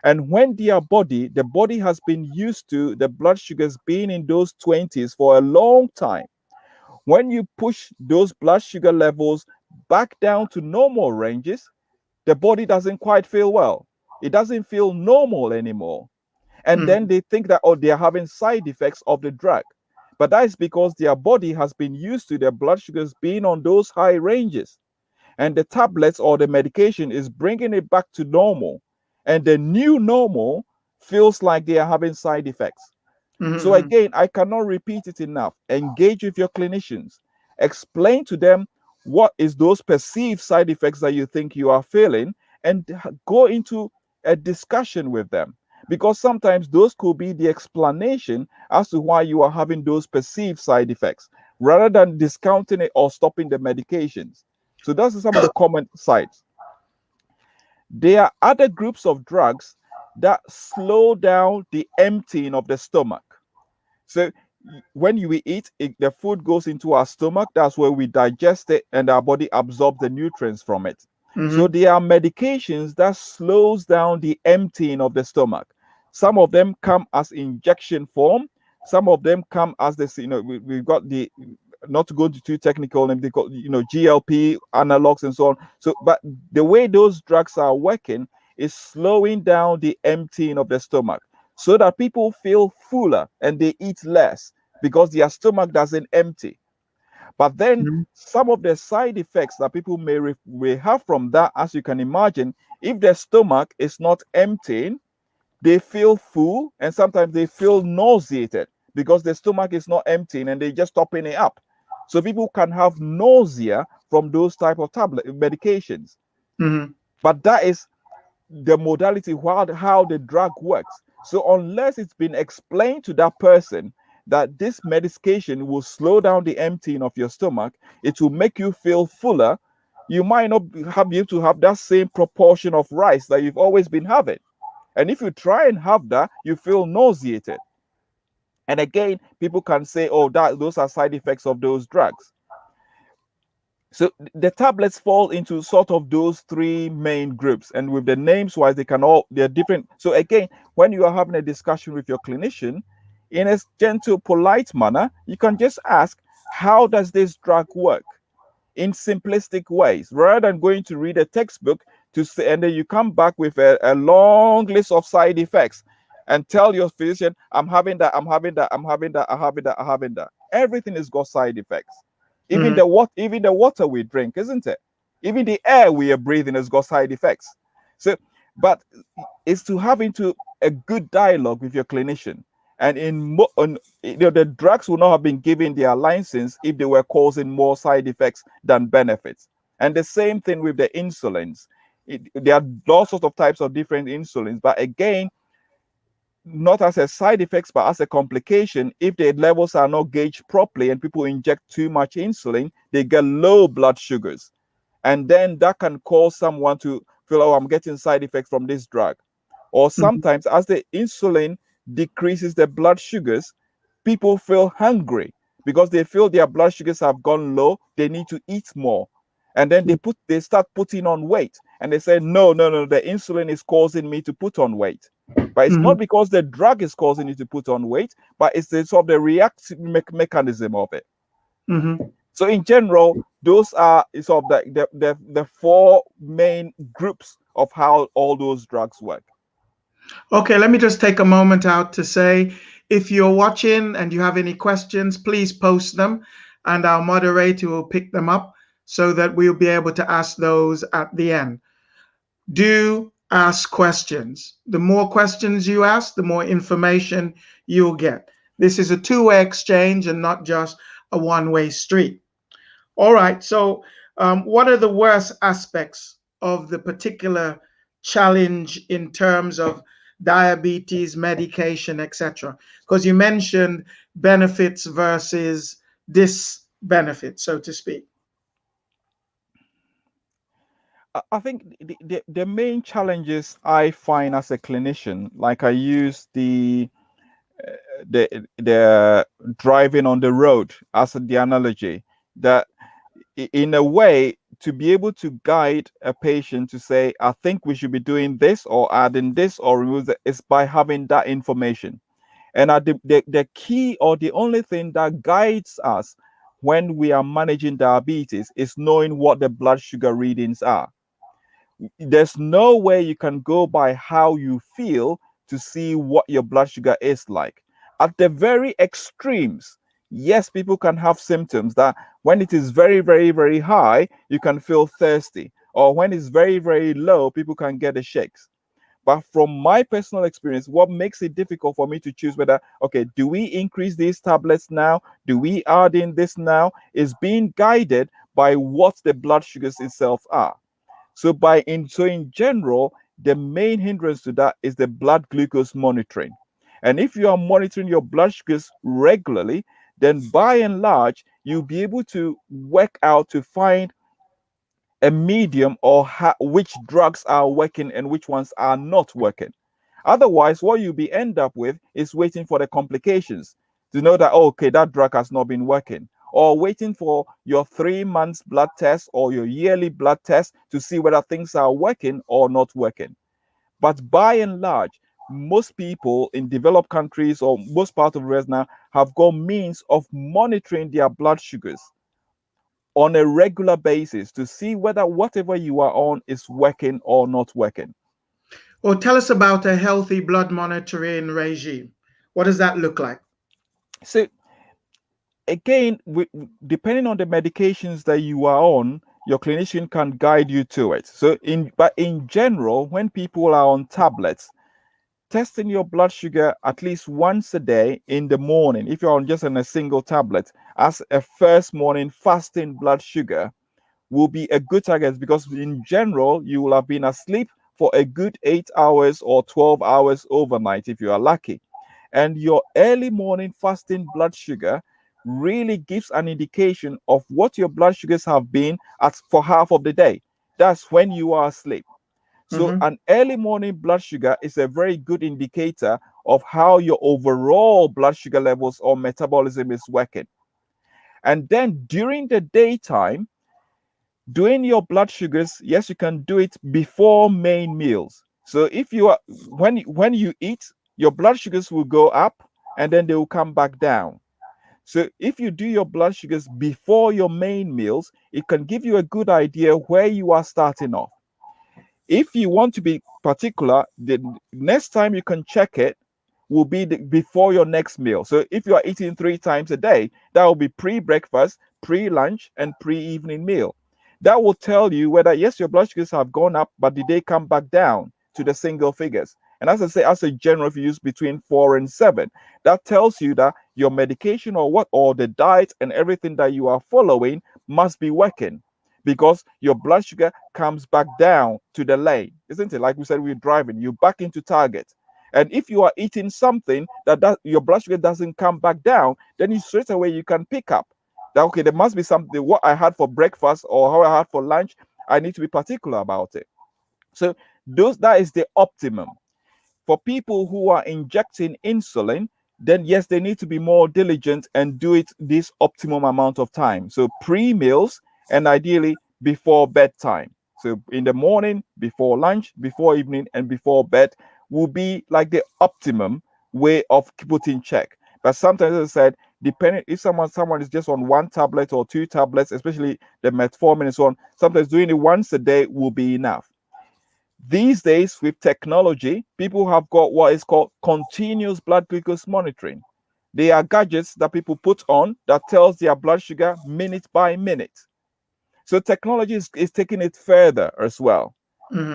[SPEAKER 2] And when the body has been used to the blood sugars being in those 20s for a long time, when you push those blood sugar levels back down to normal ranges, the body doesn't quite feel well. It doesn't feel normal anymore. And then they think that, oh, they're having side effects of the drug. But that is because their body has been used to their blood sugars being on those high ranges. And the tablets or the medication is bringing it back to normal. And the new normal feels like they are having side effects. So again, I cannot repeat it enough. Engage with your clinicians. Explain to them what is those perceived side effects that you think you are feeling, and go into a discussion with them. Because sometimes those could be the explanation as to why you are having those perceived side effects, rather than discounting it or stopping the medications. So those are some of the common sides. There are other groups of drugs that slow down the emptying of the stomach. So when you eat, the food goes into our stomach. That's where we digest it, and our body absorbs the nutrients from it. So there are medications that slows down the emptying of the stomach. Some of them come as injection form. Some of them come as this. We've got the, not to go into too technical, and they call, GLP analogs and so on. So, but the way those drugs are working is slowing down the emptying of the stomach, so that people feel fuller and they eat less because their stomach doesn't empty. But then some of the side effects that people may have from that, as you can imagine, if their stomach is not emptying, they feel full, and sometimes they feel nauseated because the stomach is not emptying and they're just topping it up. So people can have nausea from those type of medications. But that is the modality, how the drug works. So unless it's been explained to that person that this medication will slow down the emptying of your stomach, it will make you feel fuller, you might not be able to have that same proportion of rice that you've always been having. And if you try and have that, you feel nauseated. And again, people can say, oh, those are side effects of those drugs. So the tablets fall into sort of those three main groups, and with the names wise, they're different. So again, when you are having a discussion with your clinician, in a gentle, polite manner, you can just ask, how does this drug work? In simplistic ways, rather than going to read a textbook and then you come back with a long list of side effects and tell your physician, I'm having that, I'm having that, I'm having that, I'm having that, I'm having that. Everything has got side effects. Even the water we drink, isn't it? Even the air we are breathing has got side effects. So, but it's to have into a good dialogue with your clinician. And the drugs would not have been given their license if they were causing more side effects than benefits. And the same thing with the insulins. There are all sorts of types of different insulins, but again, not as a side effects, but as a complication. If the levels are not gauged properly and people inject too much insulin, they get low blood sugars. And then that can cause someone to feel, oh, I'm getting side effects from this drug. Or sometimes as the insulin decreases the blood sugars, people feel hungry because they feel their blood sugars have gone low. They need to eat more. And then they start putting on weight. And they say, no, the insulin is causing me to put on weight. But it's not because the drug is causing you to put on weight, but it's the sort of the reactive mechanism of it. So in general, those are sort of the four main groups of how all those drugs work.
[SPEAKER 1] Okay, let me just take a moment out to say, if you're watching and you have any questions, please post them and our moderator will pick them up so that we'll be able to ask those at the end. Do ask questions. The more questions you ask, the more information you'll get. This is a two-way exchange and not just a one-way street. All right, so what are the worst aspects of the particular challenge in terms of diabetes, medication, etc.? Because you mentioned benefits versus disbenefits, so to speak.
[SPEAKER 2] I think the main challenges I find as a clinician, like I use the driving on the road as the analogy, that in a way, to be able to guide a patient to say, I think we should be doing this or adding this or remove it, is by having that information. And the key or the only thing that guides us when we are managing diabetes is knowing what the blood sugar readings are. There's no way you can go by how you feel to see what your blood sugar is like. At the very extremes, yes, people can have symptoms that when it is very, very, very high, you can feel thirsty. Or when it's very, very low, people can get the shakes. But from my personal experience, what makes it difficult for me to choose whether, okay, do we increase these tablets now? Do we add in this now? Is being guided by what the blood sugars itself are. So in general, the main hindrance to that is the blood glucose monitoring. And if you are monitoring your blood sugars regularly, then by and large, you'll be able to work out to find a medium or which drugs are working and which ones are not working. Otherwise, what you'll be end up with is waiting for the complications to know that, oh, okay, that drug has not been working, or waiting for your 3 months blood test or your yearly blood test to see whether things are working or not working. But by and large, most people in developed countries or most parts of the world now have got means of monitoring their blood sugars on a regular basis to see whether whatever you are on is working or not working.
[SPEAKER 1] Well, tell us about a healthy blood monitoring regime. What does that look like?
[SPEAKER 2] So again, depending on the medications that you are on, your clinician can guide you to it. So but in general, when people are on tablets, testing your blood sugar at least once a day in the morning, if you're on just on a single tablet, as a first morning fasting blood sugar, will be a good target, because in general, you will have been asleep for a good 8 hours or 12 hours overnight if you are lucky. And your early morning fasting blood sugar really gives an indication of what your blood sugars have been at for half of the day. That's when you are asleep. So an early morning blood sugar is a very good indicator of how your overall blood sugar levels or metabolism is working. And then during the daytime, doing your blood sugars, yes, you can do it before main meals. So if you are when you eat, your blood sugars will go up and then they will come back down. So if you do your blood sugars before your main meals, it can give you a good idea where you are starting off. If you want to be particular, the next time you can check it will be before your next meal. So if you are eating 3 times a day, that will be pre-breakfast, pre-lunch, and pre-evening meal. That will tell you whether, yes, your blood sugars have gone up, but did they come back down to the single figures? And as I say, as a general, if you use between 4 and 7, that tells you that your medication or the diet and everything that you are following must be working, because your blood sugar comes back down to the lane, isn't it? Like we said, we're driving, you back into target. And if you are eating something that your blood sugar doesn't come back down, then you straight away you can pick up that, okay, there must be something, what I had for breakfast or how I had for lunch, I need to be particular about it. So that is the optimum. For people who are injecting insulin, then yes, they need to be more diligent and do it this optimum amount of time. So pre-meals and ideally before bedtime. So in the morning, before lunch, before evening, and before bed will be like the optimum way of putting check. But sometimes, as I said, depending if someone is just on 1 tablet or 2 tablets, especially the metformin and so on, sometimes doing it once a day will be enough. These days, with technology, people have got what is called continuous blood glucose monitoring. They are gadgets that people put on that tells their blood sugar minute by minute. So technology is taking it further as well.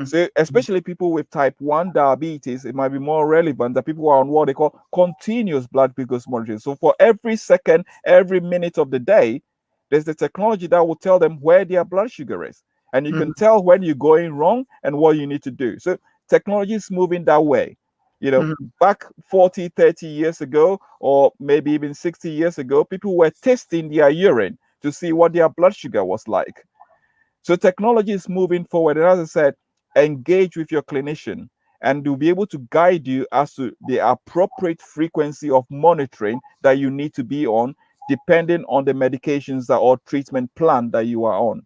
[SPEAKER 2] So especially people with type 1 diabetes, it might be more relevant that people are on what they call continuous blood glucose monitoring. So for every second, every minute of the day, there's the technology that will tell them where their blood sugar is. And you can tell when you're going wrong and what you need to do. So technology is moving that way. You know, back 40, 30 years ago, or maybe even 60 years ago, people were testing their urine to see what their blood sugar was like. So technology is moving forward. And as I said, engage with your clinician and they'll be able to guide you as to the appropriate frequency of monitoring that you need to be on, depending on the medications that or treatment plan that you are on.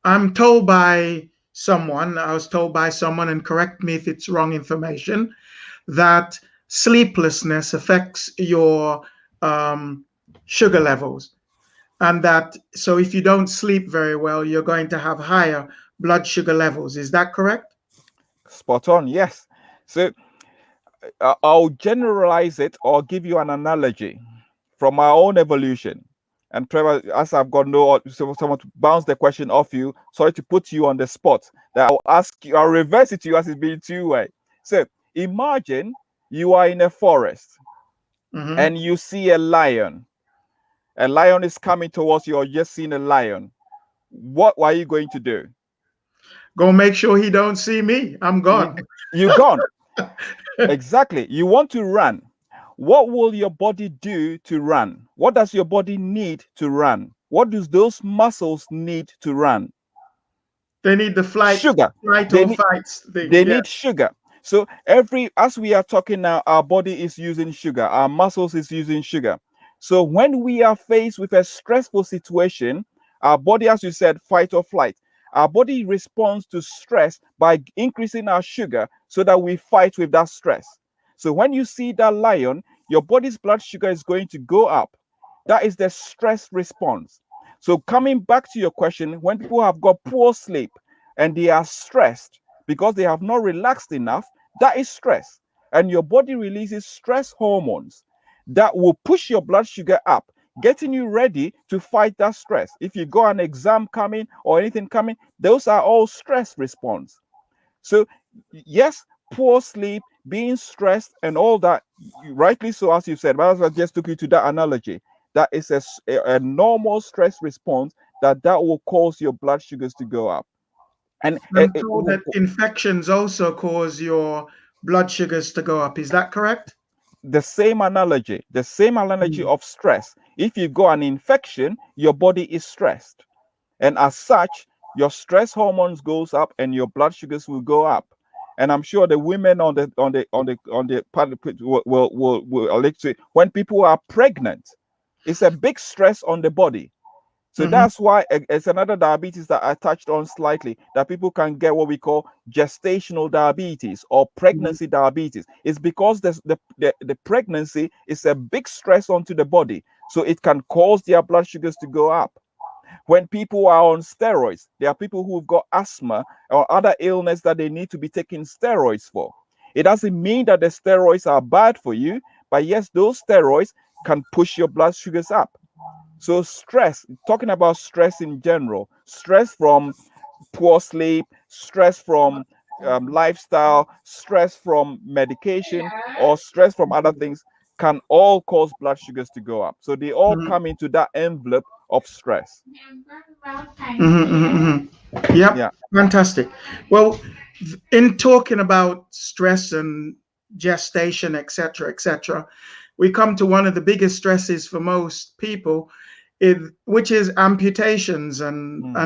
[SPEAKER 1] I'm told by someone, I was told by someone, and correct me if it's wrong information, that sleeplessness affects your sugar levels. And that, so if you don't sleep very well, you're going to have higher blood sugar levels. Is that correct?
[SPEAKER 2] Spot on, yes. So I'll generalize it or give you an analogy from our own evolution. And Trevor, as I've got someone to bounce the question off you, sorry to put you on the spot, that I'll ask you, I'll reverse it to you as it's been two-way. So imagine you are in a forest and you see a lion. A lion is coming towards you, or just seen a lion. What are you going to do?
[SPEAKER 1] Go make sure he don't see me. I'm gone.
[SPEAKER 2] You're gone. Exactly. You want to run. What will your body do to run? What does your body need to run? What do those muscles need to run?
[SPEAKER 1] They need the
[SPEAKER 2] sugar. They need sugar. So as we are talking now, our body is using sugar. Our muscles is using sugar. So when we are faced with a stressful situation, our body, as you said, fight or flight, our body responds to stress by increasing our sugar so that we fight with that stress. So when you see that lion, your body's blood sugar is going to go up. That is the stress response. So coming back to your question, when people have got poor sleep and they are stressed because they have not relaxed enough, that is stress. And your body releases stress hormones that will push your blood sugar up, getting you ready to fight that stress. If you got an exam coming or anything coming, those are all stress response. So yes, poor sleep, being stressed and all that, rightly so, as you said, but I just took you to that analogy. That is a normal stress response that will cause your blood sugars to go up. And
[SPEAKER 1] I'm told that infections also cause your blood sugars to go up. Is that correct?
[SPEAKER 2] The same analogy of stress. If you got an infection, your body is stressed, and as such, your stress hormones goes up and your blood sugars will go up. And I'm sure the women on the part will like to, when people are pregnant, it's a big stress on the body. So that's why it's another diabetes that I touched on slightly, that people can get what we call gestational diabetes or pregnancy diabetes. It's because the pregnancy is a big stress onto the body. So it can cause their blood sugars to go up. When people are on steroids, there are people who've got asthma or other illness that they need to be taking steroids for. It doesn't mean that the steroids are bad for you, but yes, those steroids can push your blood sugars up. So stress, talking about stress in general, stress from poor sleep, stress from lifestyle, stress from medication, or stress from other things can all cause blood sugars to go up. So they all come into that envelope of stress.
[SPEAKER 1] Yep. Yeah. Fantastic. Well, in talking about stress and gestation, etc., we come to one of the biggest stresses for most people, which is amputations and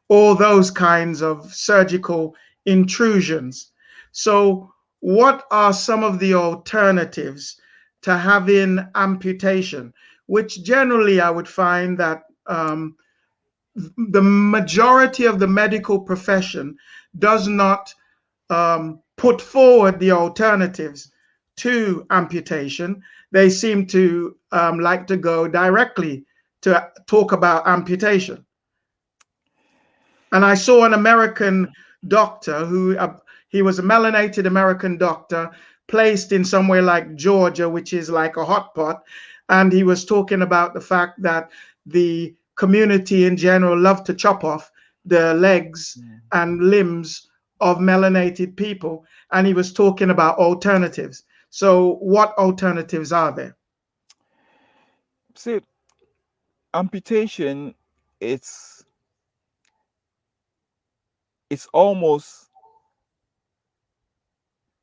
[SPEAKER 1] all those kinds of surgical intrusions. So what are some of the alternatives to having amputation, which generally I would find that the majority of the medical profession does not put forward the alternatives to amputation, they seem to like to go directly to talk about amputation. And I saw an American doctor who he was a melinated American doctor placed in somewhere like Georgia, which is like a hot pot. And he was talking about the fact that the community in general love to chop off the legs and limbs of melanated people. And he was talking about alternatives. So what alternatives are there?
[SPEAKER 2] See, amputation, it's almost,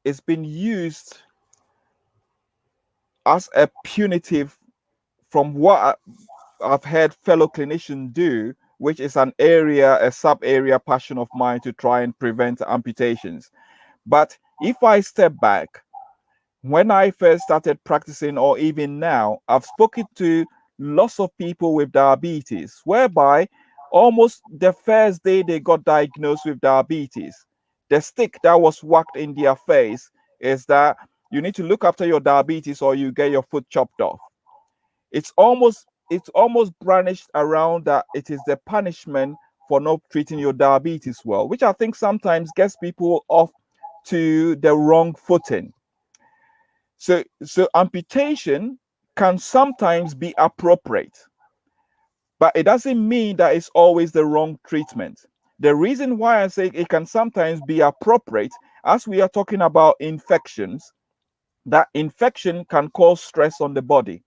[SPEAKER 2] it's been used as a punitive, from what I've heard fellow clinicians do, which is an area, a sub-area passion of mine to try and prevent amputations. But if I step back, when I first started practicing, or even now, I've spoken to lots of people with diabetes, whereby almost the first day they got diagnosed with diabetes, the stick that was whacked in their face is that you need to look after your diabetes or you get your foot chopped off. It's almost brandished around that it is the punishment for not treating your diabetes well, which I think sometimes gets people off to the wrong footing. So amputation can sometimes be appropriate, but it doesn't mean that it's always the wrong treatment. The reason why I say it can sometimes be appropriate, as we are talking about infections, that infection can cause stress on the body.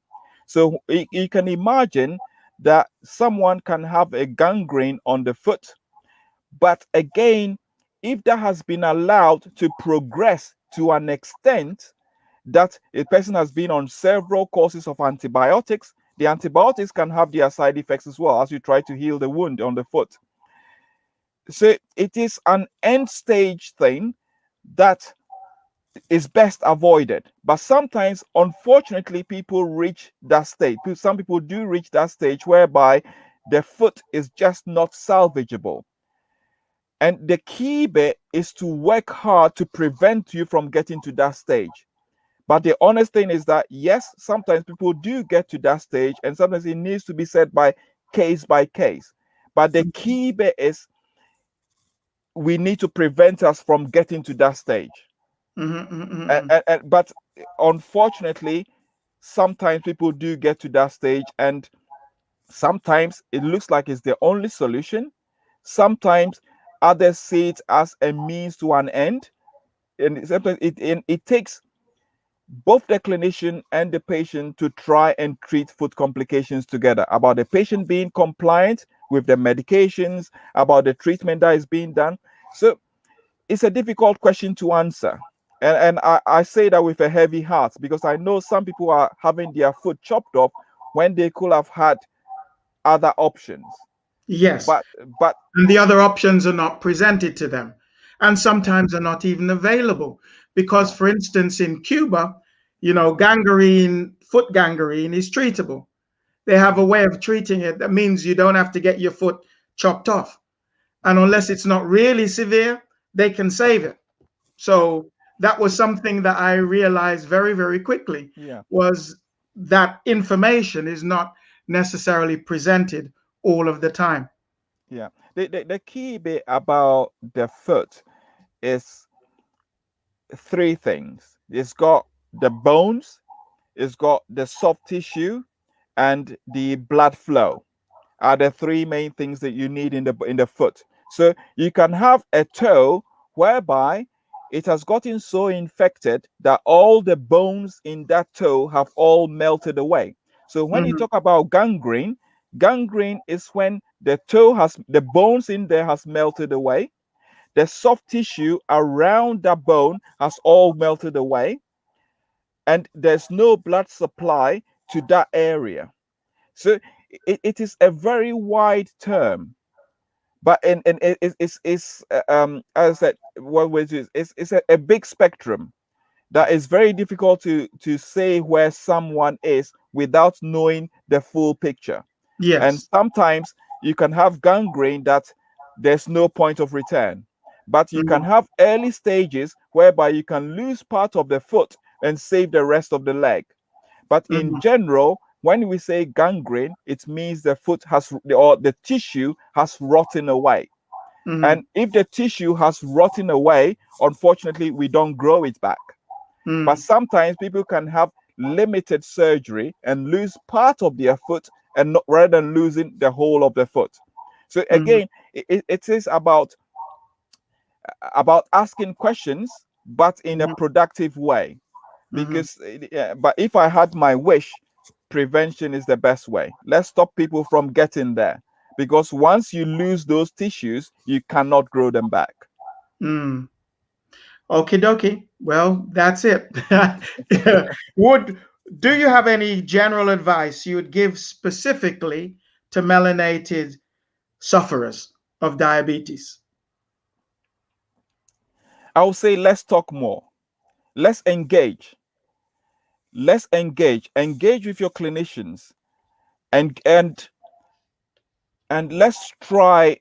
[SPEAKER 2] So you can imagine that someone can have a gangrene on the foot, but again, if that has been allowed to progress to an extent that a person has been on several courses of antibiotics, the antibiotics can have their side effects as well as you try to heal the wound on the foot. So it is an end stage thing that is best avoided. But sometimes, unfortunately, people reach that stage. Some people do reach that stage whereby the foot is just not salvageable. And the key bit is to work hard to prevent you from getting to that stage. But the honest thing is that, yes, sometimes people do get to that stage, and sometimes it needs to be said by case. But the key bit is we need to prevent us from getting to that stage. But unfortunately, sometimes people do get to that stage, and sometimes it looks like it's the only solution. Sometimes others see it as a means to an end, and sometimes it takes both the clinician and the patient to try and treat foot complications together, about the patient being compliant with the medications, about the treatment that is being done. So it's a difficult question to answer. And I say that with a heavy heart, because I know some people are having their foot chopped off when they could have had other options.
[SPEAKER 1] Yes.
[SPEAKER 2] But
[SPEAKER 1] and the other options are not presented to them, and sometimes are not even available. Because, for instance, in Cuba, gangrene, foot gangrene is treatable. They have a way of treating it that means you don't have to get your foot chopped off. And unless it's not really severe, they can save it. So that was something that I realized very, very quickly, was that information is not necessarily presented all of the time.
[SPEAKER 2] Yeah. The key bit about the foot is three things. It's got the bones, it's got the soft tissue, and the blood flow are the three main things that you need in the foot. So you can have a toe whereby it has gotten so infected that all the bones in that toe have all melted away. So when you talk about gangrene is when the toe has, the bones in there has melted away, the soft tissue around that bone has all melted away, and there's no blood supply to that area. So it is a very wide term, but it's as I said, what was it? It's a big spectrum that is very difficult to say where someone is without knowing the full picture.
[SPEAKER 1] Yes.
[SPEAKER 2] And sometimes you can have gangrene that there's no point of return, but you can have early stages whereby you can lose part of the foot and save the rest of the leg. But in general, when we say gangrene, it means the foot has, or the tissue has rotten away. And if the tissue has rotten away, unfortunately, we don't grow it back. But sometimes people can have limited surgery and lose part of their foot, and not, rather than losing the whole of the foot. So again, it is about asking questions, but in a productive way. Because but if I had my wish, prevention is the best way. Let's stop people from getting there, because once you lose those tissues, you cannot grow them back.
[SPEAKER 1] Okie dokie. Well, that's it. Do you have any general advice you would give specifically to melanated sufferers of diabetes?
[SPEAKER 2] I would say let's talk more. Let's engage. Let's engage with your clinicians, and let's try.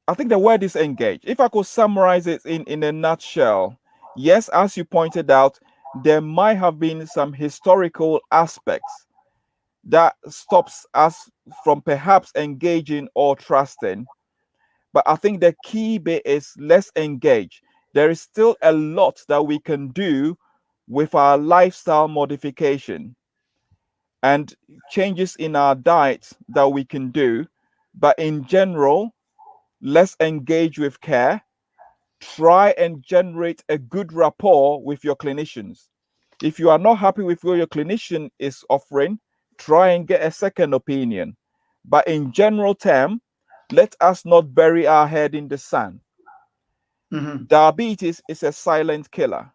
[SPEAKER 2] I think the word is engage. If I could summarize it in a nutshell, yes, as you pointed out, there might have been some historical aspects that stops us from perhaps engaging or trusting. But I think the key bit is let's engage. There is still a lot that we can do with our lifestyle modification and changes in our diet that we can do. But in general, let's engage with care. Try and generate a good rapport with your clinicians. If you are not happy with what your clinician is offering, try and get a second opinion. But in general term, let us not bury our head in the sand. Diabetes is a silent killer.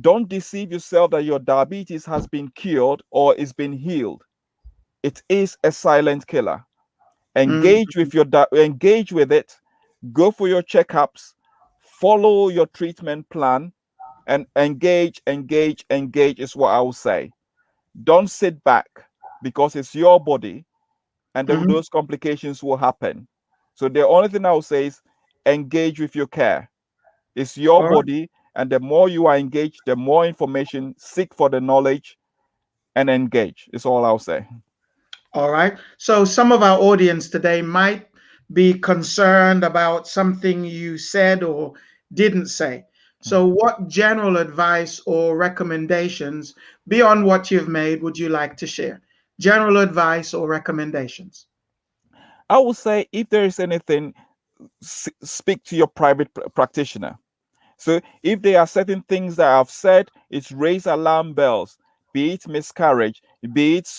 [SPEAKER 2] Don't deceive yourself that your diabetes has been cured or is being healed. It is a silent killer. Engage with it. Go for your checkups. Follow your treatment plan, and engage is what I will say. Don't sit back, because it's your body, and those complications will happen. So the only thing I will say is engage with your care. It's your body, and the more you are engaged, the more information, seek for the knowledge and engage. Is all I'll say.
[SPEAKER 1] All right. So some of our audience today might be concerned about something you said or didn't say. So what general advice or recommendations beyond what you've made would you like to share? General advice or recommendations?
[SPEAKER 2] I will say, if there is anything, speak to your private practitioner. So if there are certain things that I've said, it's raise alarm bells, be it miscarriage, be it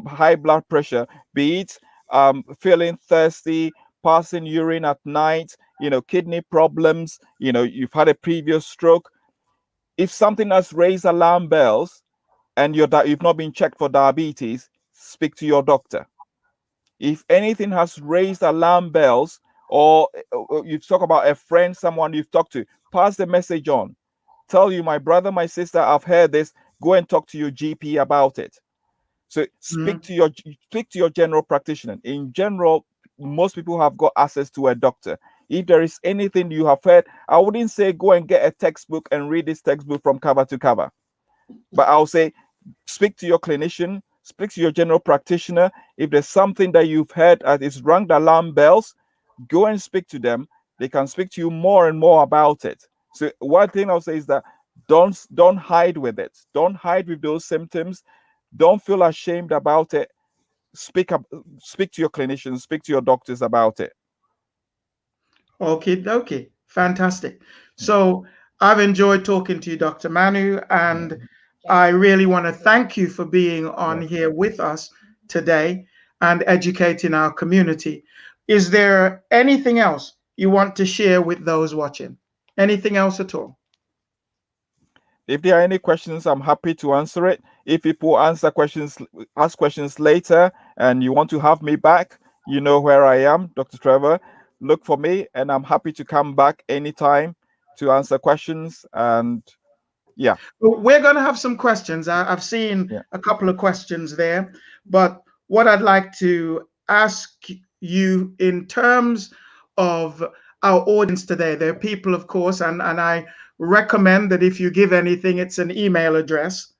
[SPEAKER 2] high blood pressure, be it feeling thirsty, passing urine at night, kidney problems, you've had a previous stroke. If something has raised alarm bells and you've not been checked for diabetes, speak to your doctor. If anything has raised alarm bells, or you talk about a friend, someone you've talked to, pass the message on. Tell you, my brother, my sister, I've heard this. Go and talk to your GP about it. So speak to your general practitioner. In general, most people have got access to a doctor. If there is anything you have heard, I wouldn't say go and get a textbook and read this textbook from cover to cover. But I'll say speak to your clinician, speak to your general practitioner. If there's something that you've heard that is rung the alarm bells, go and speak to them. They can speak to you more and more about it. So one thing I'll say is that don't hide with it. Don't hide with those symptoms. Don't feel ashamed about it. Speak to your clinicians, speak to your doctors about it.
[SPEAKER 1] Okay. Fantastic. So I've enjoyed talking to you, Dr. Manu, and I really want to thank you for being on here with us today and educating our community. Is there anything else you want to share with those watching? Anything else at all?
[SPEAKER 2] If there are any questions, I'm happy to answer it. If people ask questions later and you want to have me back, you know where I am, Dr. Trevor. Look for me, and I'm happy to come back anytime to answer questions. And yeah,
[SPEAKER 1] we're going to have some questions. I've seen a couple of questions there, but what I'd like to ask you in terms of our audience today. There are people, of course, and I recommend that if you give anything, it's an email address,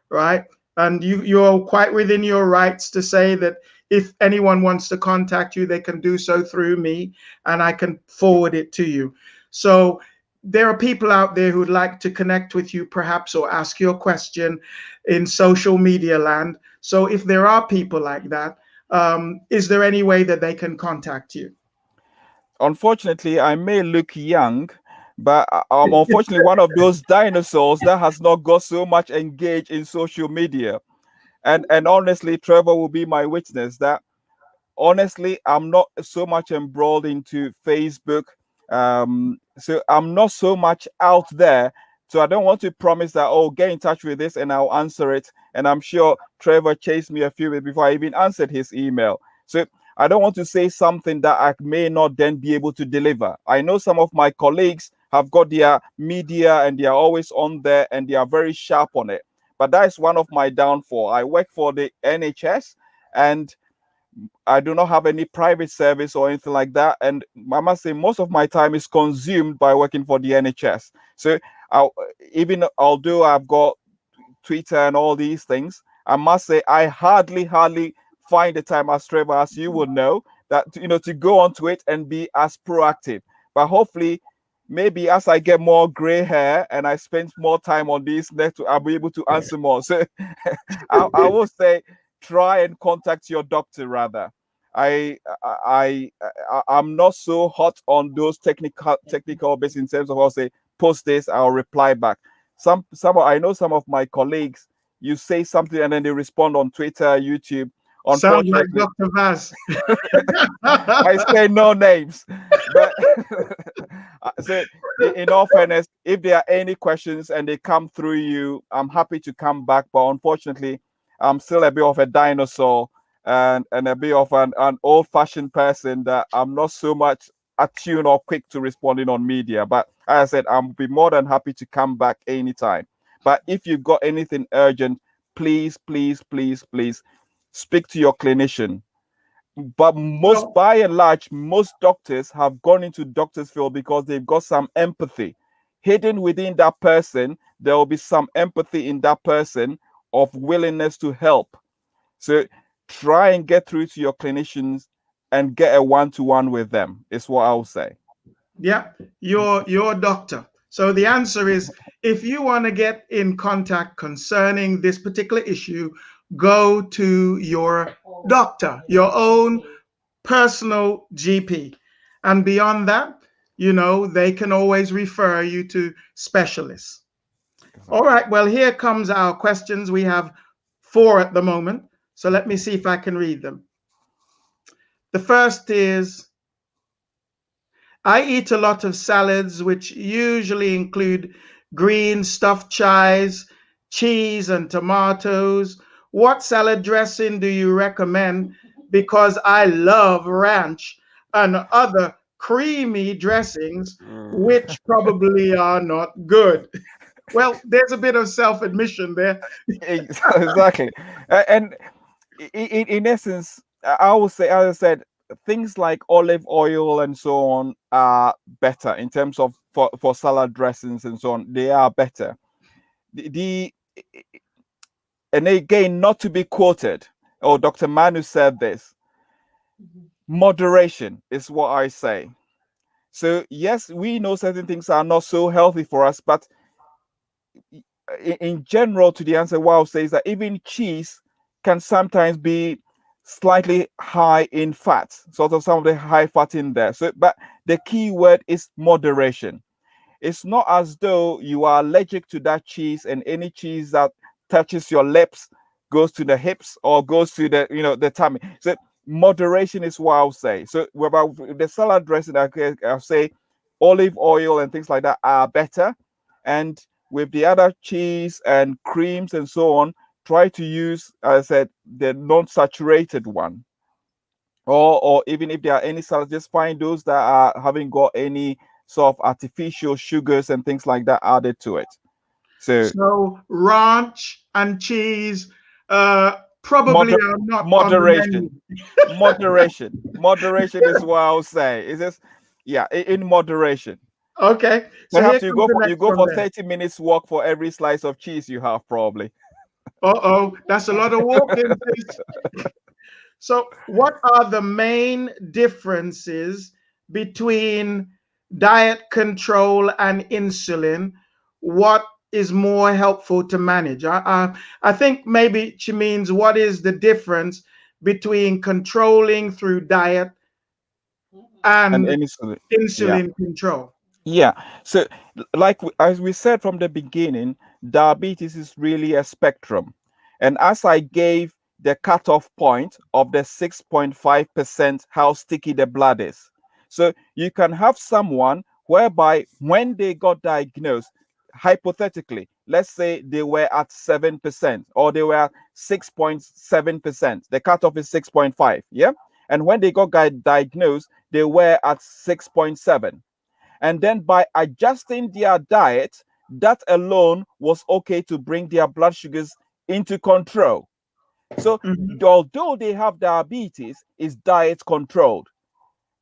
[SPEAKER 1] right? And you're quite within your rights to say that if anyone wants to contact you, they can do so through me, and I can forward it to you. So there are people out there who'd like to connect with you, perhaps, or ask you a question in social media land. So if there are people like that, is there any way that they can contact you?
[SPEAKER 2] Unfortunately, I may look young, but I'm unfortunately one of those dinosaurs that has not got so much engaged in social media. And honestly, Trevor will be my witness that honestly, I'm not so much embroiled into Facebook. So I'm not so much out there. So I don't want to promise that, oh, get in touch with this and I'll answer it. And I'm sure Trevor chased me a few minutes before I even answered his email. So I don't want to say something that I may not then be able to deliver. I know some of my colleagues have got their media and they are always on there and they are very sharp on it. But that is one of my downfall. I work for the NHS and I do not have any private service or anything like that. And I must say, most of my time is consumed by working for the NHS. So even although I've got Twitter and all these things, I must say I hardly find the time, as Trevor, as you would know, that to go onto it and be as proactive. But hopefully, maybe as I get more gray hair and I spend more time on these next, I'll be able to answer more. So I will say, try and contact your doctor rather. I'm not so hot on those technical bits in terms of, I'll say, post this, I'll reply back. Some I know some of my colleagues, you say something and then they respond on Twitter, YouTube.
[SPEAKER 1] Sounds like Dr. Vaz.
[SPEAKER 2] I say no names, but so in all fairness, if there are any questions and they come through you, I'm happy to come back. But unfortunately, I'm still a bit of a dinosaur and a bit of an old-fashioned person that I'm not so much attuned or quick to responding on media. But as I said, I'll be more than happy to come back anytime. But if you've got anything urgent, please speak to your clinician. But by and large, most doctors have gone into doctor's field because they've got some empathy. Hidden within that person, there will be some empathy in that person of willingness to help. So try and get through to your clinicians and get a one-to-one with them, is what I'll say.
[SPEAKER 1] Yeah, your doctor. So the answer is, if you want to get in contact concerning this particular issue, go to your doctor, your own personal GP. And beyond that, they can always refer you to specialists. All right, well, here comes our questions. We have 4 at the moment. So let me see if I can read them. The first is, I eat a lot of salads, which usually include green stuffed chives, cheese, and tomatoes. What salad dressing do you recommend? Because I love ranch and other creamy dressings, which probably are not good. Well, there's a bit of self-admission there.
[SPEAKER 2] Exactly. And in essence, I would say, as I said, things like olive oil and so on are better in terms of for salad dressings and so on. They are better. And again, not to be quoted, Dr. Manu said this, moderation is what I say. So yes, we know certain things are not so healthy for us, but in general, to the answer, what I'll say is that even cheese can sometimes be slightly high in fat, sort of some of the high fat in there. So, but the key word is moderation. It's not as though you are allergic to that cheese and any cheese that touches your lips goes to the hips or goes to the tummy. So moderation is what I'll say. So about the salad dressing, I'll say olive oil and things like that are better. And with the other cheese and creams and so on, try to use, as I said, the non-saturated one. Or even if there are any salads, just find those that are haven't got any sort of artificial sugars and things like that added to it.
[SPEAKER 1] So ranch and cheese probably are not
[SPEAKER 2] moderation. Moderation is what I'll say. It's just Yeah, in moderation.
[SPEAKER 1] Okay. So here
[SPEAKER 2] Perhaps you
[SPEAKER 1] comes
[SPEAKER 2] go
[SPEAKER 1] the
[SPEAKER 2] for
[SPEAKER 1] next one then.
[SPEAKER 2] 30 minutes walk for every slice of cheese you have, probably.
[SPEAKER 1] Uh-oh, that's a lot of walking. So what are the main differences between diet control and insulin? What is more helpful to manage? I think maybe she means what is the difference between controlling through diet
[SPEAKER 2] And
[SPEAKER 1] and
[SPEAKER 2] insulin. Yeah.
[SPEAKER 1] insulin control?
[SPEAKER 2] Yeah. So, like as we said from the beginning, diabetes is really a spectrum. And as I gave the cutoff point of the 6.5%, how sticky the blood is. So, you can have someone whereby when they got diagnosed, hypothetically, let's say they were at 7% or they were at 6.7%. The cutoff is 6.5. Yeah. And when they got diagnosed, they were at 6.7. And then by adjusting their diet, that alone was okay to bring their blood sugars into control. So although they have diabetes, is diet controlled.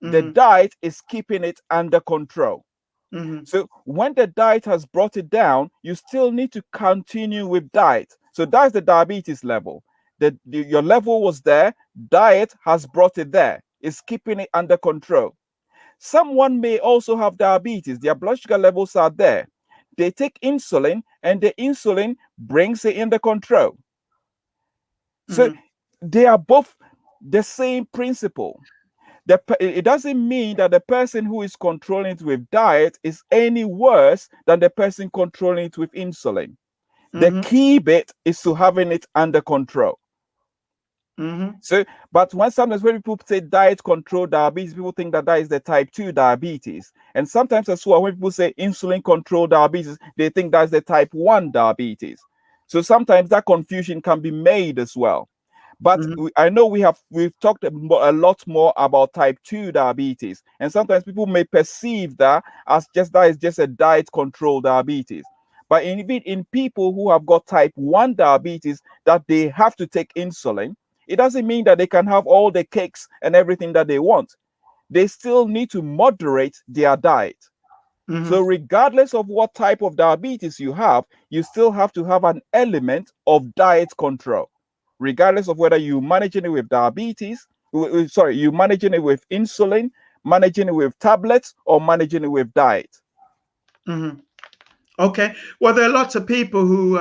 [SPEAKER 2] The diet is keeping it under control. So when the diet has brought it down, you still need to continue with diet. So that's the diabetes level. Your level was there, diet has brought it there. It's keeping it under control. Someone may also have diabetes. Their blood sugar levels are there. They take insulin, and the insulin brings it under control. So they are both the same principle. It doesn't mean that the person who is controlling it with diet is any worse than the person controlling it with insulin. The key bit is to having it under control. So, but sometimes when people say diet control diabetes, people think that is the type 2 diabetes. And sometimes as well, when people say insulin control diabetes, they think that's the type 1 diabetes. So sometimes that confusion can be made as well. But I know we've talked a lot more about type 2 diabetes. And sometimes people may perceive that as that is just a diet control diabetes. But even in people who have got type 1 diabetes, that they have to take insulin, it doesn't mean that they can have all the cakes and everything that they want. They still need to moderate their diet. So regardless of what type of diabetes you have, you still have to have an element of diet control. Regardless of whether you're managing it with diabetes, you're managing it with insulin, managing it with tablets, or managing it with diet.
[SPEAKER 1] Okay. Well, there are lots of people who,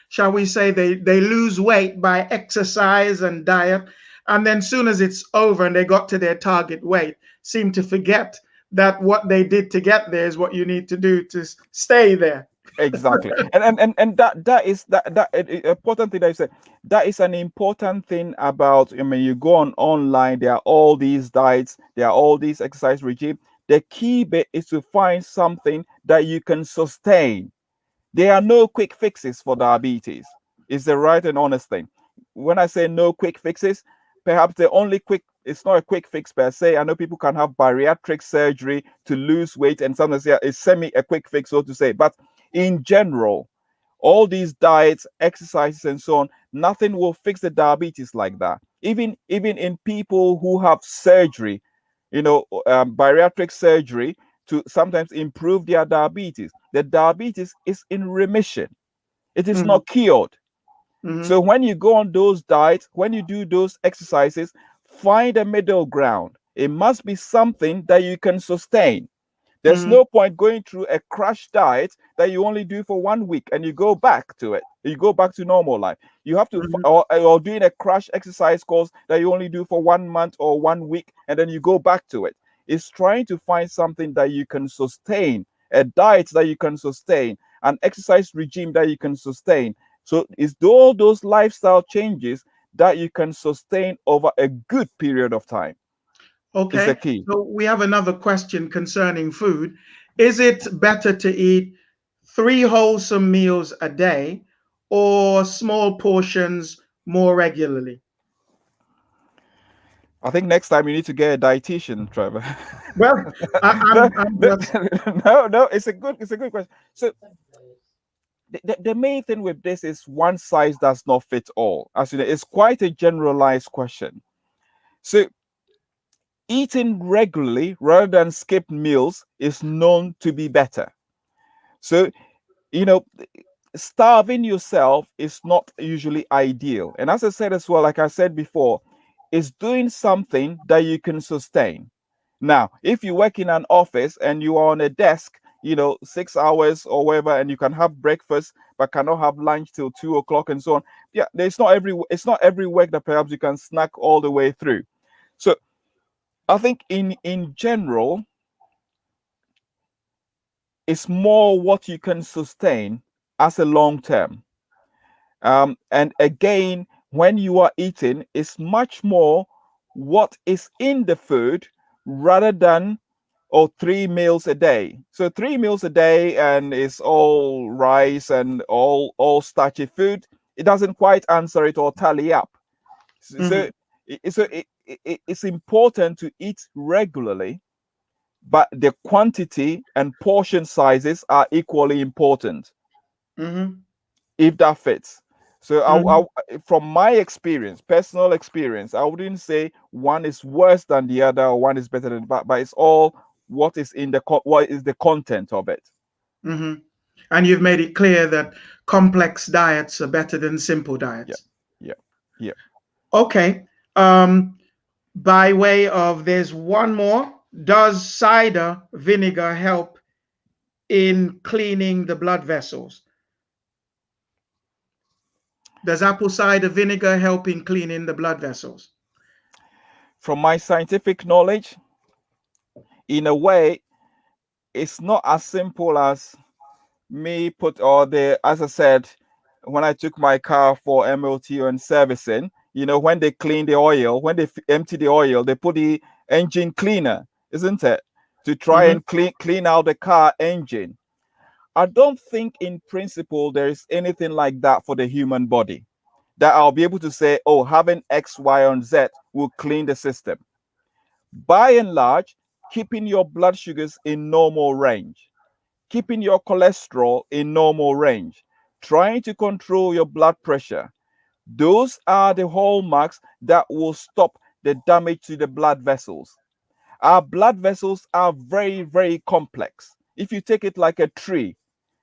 [SPEAKER 1] shall we say, they lose weight by exercise and diet, and then soon as it's over and they got to their target weight, seem to forget that what they did to get there is what you need to do to stay there.
[SPEAKER 2] Exactly. And that is that important thing that you said. That is an important thing about, I mean, you go online, there are all these diets, there are all these exercise regime. The key bit is to find something that you can sustain. There are no quick fixes for diabetes. It's the right and honest thing. When I say no quick fixes, perhaps the only it's not a quick fix per se. I know people can have bariatric surgery to lose weight, and sometimes it's a quick fix, so to say. But in general, all these diets, exercises, and so on, nothing will fix the diabetes like that. Even in people who have surgery, bariatric surgery to sometimes improve their diabetes, the diabetes is in remission. It is not cured. So when you go on those diets, when you do those exercises, find a middle ground. It must be something that you can sustain. There's no point going through a crash diet that you only do for 1 week and you go back to it. You go back to normal life. You have to, or doing a crash exercise course that you only do for 1 month or 1 week and then you go back to it. It's trying to find something that you can sustain, a diet that you can sustain, an exercise regime that you can sustain. So it's all those lifestyle changes that you can sustain over a good period of time.
[SPEAKER 1] Okay.
[SPEAKER 2] Is the key.
[SPEAKER 1] So we have another question concerning food. Is it better to eat 3 wholesome meals a day or small portions more regularly?
[SPEAKER 2] I think next time you need to get a dietitian, Trevor.
[SPEAKER 1] Well, I'm just...
[SPEAKER 2] no, it's a good question. So the main thing with this is one size does not fit all. As you know, it's quite a generalized question. So eating regularly rather than skip meals is known to be better. So, you know, starving yourself is not usually ideal. And as I said as well, like I said before, is doing something that you can sustain. Now, if you work in an office and you are on a desk, 6 hours or whatever, and you can have breakfast but cannot have lunch till 2 o'clock and so on. Yeah, it's not every work that perhaps you can snack all the way through. So I think in general, it's more what you can sustain as a long term. And again, when you are eating, it's much more what is in the food rather than 3 meals a day. So 3 meals a day and it's all rice and all starchy food. It doesn't quite answer it or tally up. So, it's important to eat regularly, but the quantity and portion sizes are equally important. If that fits. So from my experience, personal experience, I wouldn't say one is worse than the other or one is better than, but it's all what is what is the content of it.
[SPEAKER 1] And you've made it clear that complex diets are better than simple diets.
[SPEAKER 2] Yeah.
[SPEAKER 1] Okay. By way of, there's one more. Does cider vinegar help in cleaning the blood vessels? Does apple cider vinegar help in cleaning the blood vessels?
[SPEAKER 2] From my scientific knowledge, in a way, it's not as simple as me as I said, when I took my car for MOT and servicing, when they clean the oil, when they empty the oil, they put the engine cleaner, isn't it? To try and clean out the car engine. I don't think in principle there is anything like that for the human body, that I'll be able to say, oh, having X, Y, and Z will clean the system. By and large, keeping your blood sugars in normal range, keeping your cholesterol in normal range, trying to control your blood pressure. Those are the hallmarks that will stop the damage to the blood vessels. Our blood vessels are very, very complex. If you take it like a tree,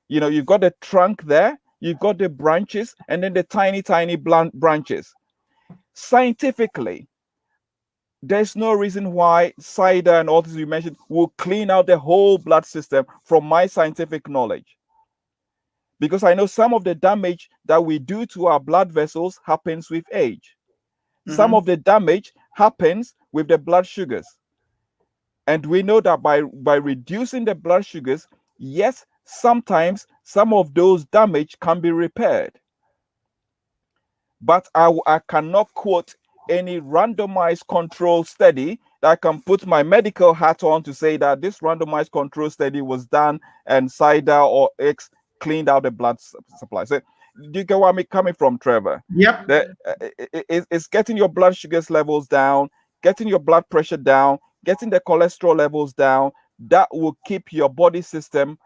[SPEAKER 2] you've got the trunk there, you've got the branches, and then the tiny, tiny branches. Scientifically, there's no reason why cider and all this you mentioned will clean out the whole blood system, from my scientific knowledge. Because I know some of the damage that we do to our blood vessels happens with age. Some of the damage happens with the blood sugars. And we know that by reducing the blood sugars, yes, sometimes some of those damage can be repaired. But I cannot quote any randomized control study that I can put my medical hat on to say that this randomized control study was done and cider or X cleaned out the blood supply. So do you get where I'm coming from, Trevor?
[SPEAKER 1] Yep.
[SPEAKER 2] It's getting your blood sugars levels down, getting your blood pressure down, getting the cholesterol levels down. That will keep your body system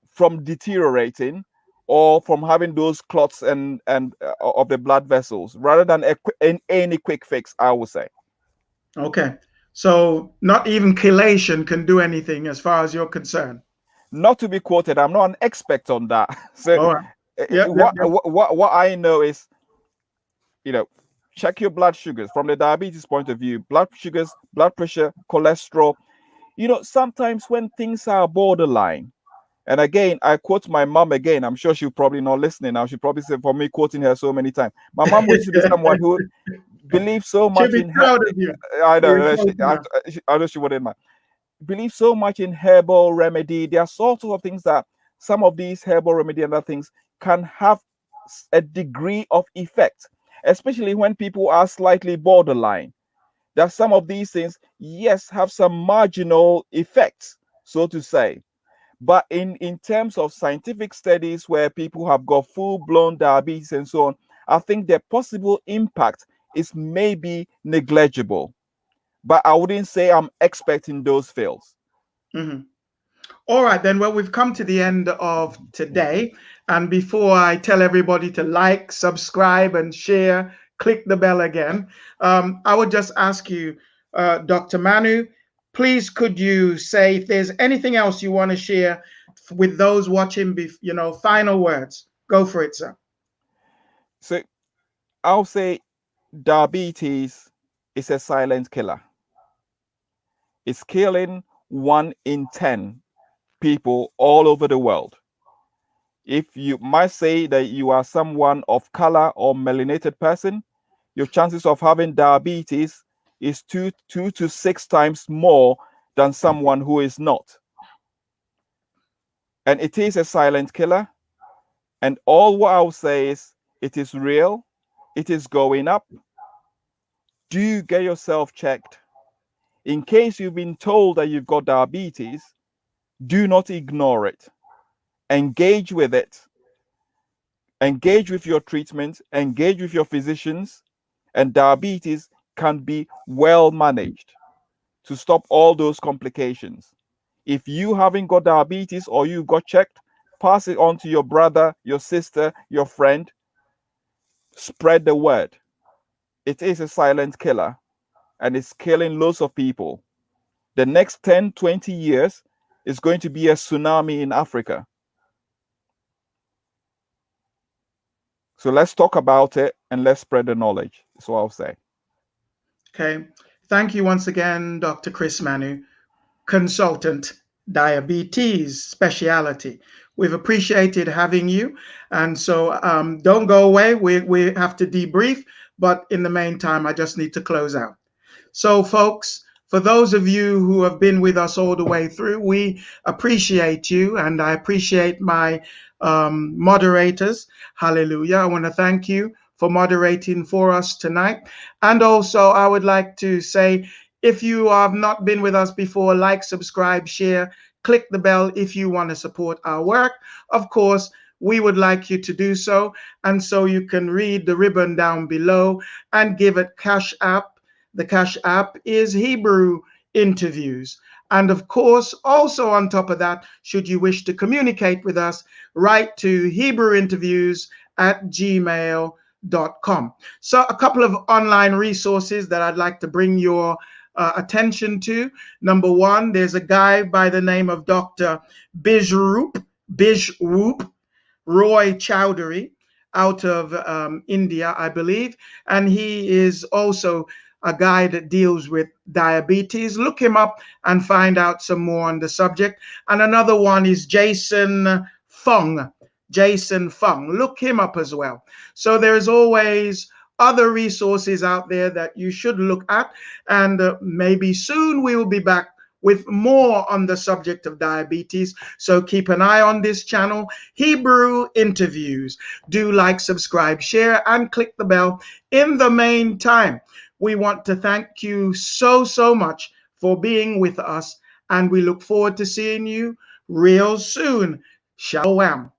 [SPEAKER 2] from deteriorating or from having those clots and of the blood vessels, rather than any quick fix, I would say.
[SPEAKER 1] Okay. So not even chelation can do anything as far as you're concerned.
[SPEAKER 2] Not to be quoted, I'm not an expert on that. So
[SPEAKER 1] all right.
[SPEAKER 2] What I know is, check your blood sugars from the diabetes point of view, blood sugars, blood pressure, cholesterol. Sometimes when things are borderline, and again, I quote my mom again. I'm sure she'll probably not listening now. She'll probably say, for me quoting her so many times. My mom used to be someone who believed so much in her. I know she wouldn't mind. Believe so much in herbal remedy. There are sorts of things that some of these herbal remedy and other things can have a degree of effect, especially when people are slightly borderline. That some of these things, yes, have some marginal effects, so to say. But in terms of scientific studies where people have got full-blown diabetes and so on, I think the possible impact is maybe negligible. But I wouldn't say I'm expert in those fields.
[SPEAKER 1] All right, then. Well, we've come to the end of today. And before I tell everybody to like, subscribe, and share, click the bell again, I would just ask you, Dr. Manu, please could you say if there's anything else you want to share with those watching, final words. Go for it, sir.
[SPEAKER 2] So I'll say diabetes is a silent killer. It's killing 1 in 10 people all over the world. If you might say that you are someone of color or melinated person, your chances of having diabetes is two to 6 times more than someone who is not. And it is a silent killer. And all what I'll say is it is real. It is going up. Do get yourself checked. In case you've been told that you've got diabetes, do not ignore it. Engage with it. Engage with your treatment. Engage with your physicians. And diabetes can be well managed to stop all those complications. If you haven't got diabetes or you've got checked, pass it on to your brother, your sister, your friend. Spread the word. It is a silent killer and it's killing loads of people. The next 10, 20 years is going to be a tsunami in Africa. So let's talk about it and let's spread the knowledge. That's what I'll say.
[SPEAKER 1] Okay. Thank you once again, Dr. Chris Manu, consultant, diabetes speciality. We've appreciated having you. And so don't go away. We have to debrief. But in the meantime, I just need to close out. So, folks, for those of you who have been with us all the way through, we appreciate you, and I appreciate my moderators. Hallelujah. I want to thank you for moderating for us tonight. And also, I would like to say, if you have not been with us before, like, subscribe, share, click the bell if you want to support our work. Of course, we would like you to do so. And so you can read the ribbon down below and give it Cash App. The Cash App is Hebrew Interviews. And of course, also on top of that, should you wish to communicate with us, write to HebrewInterviews@gmail.com. So a couple of online resources that I'd like to bring your attention to. Number one, there's a guy by the name of Dr. Bijroop Roy Chowdhury out of India, I believe. And he is also a guy that deals with diabetes. Look him up and find out some more on the subject. And another one is Jason Fung. Look him up as well. So there's always other resources out there that you should look at. And maybe soon we will be back with more on the subject of diabetes. So keep an eye on this channel, Hebrew Interviews. Do like, subscribe, share, and click the bell. In the meantime, we want to thank you so much for being with us, and we look forward to seeing you real soon. Shalom.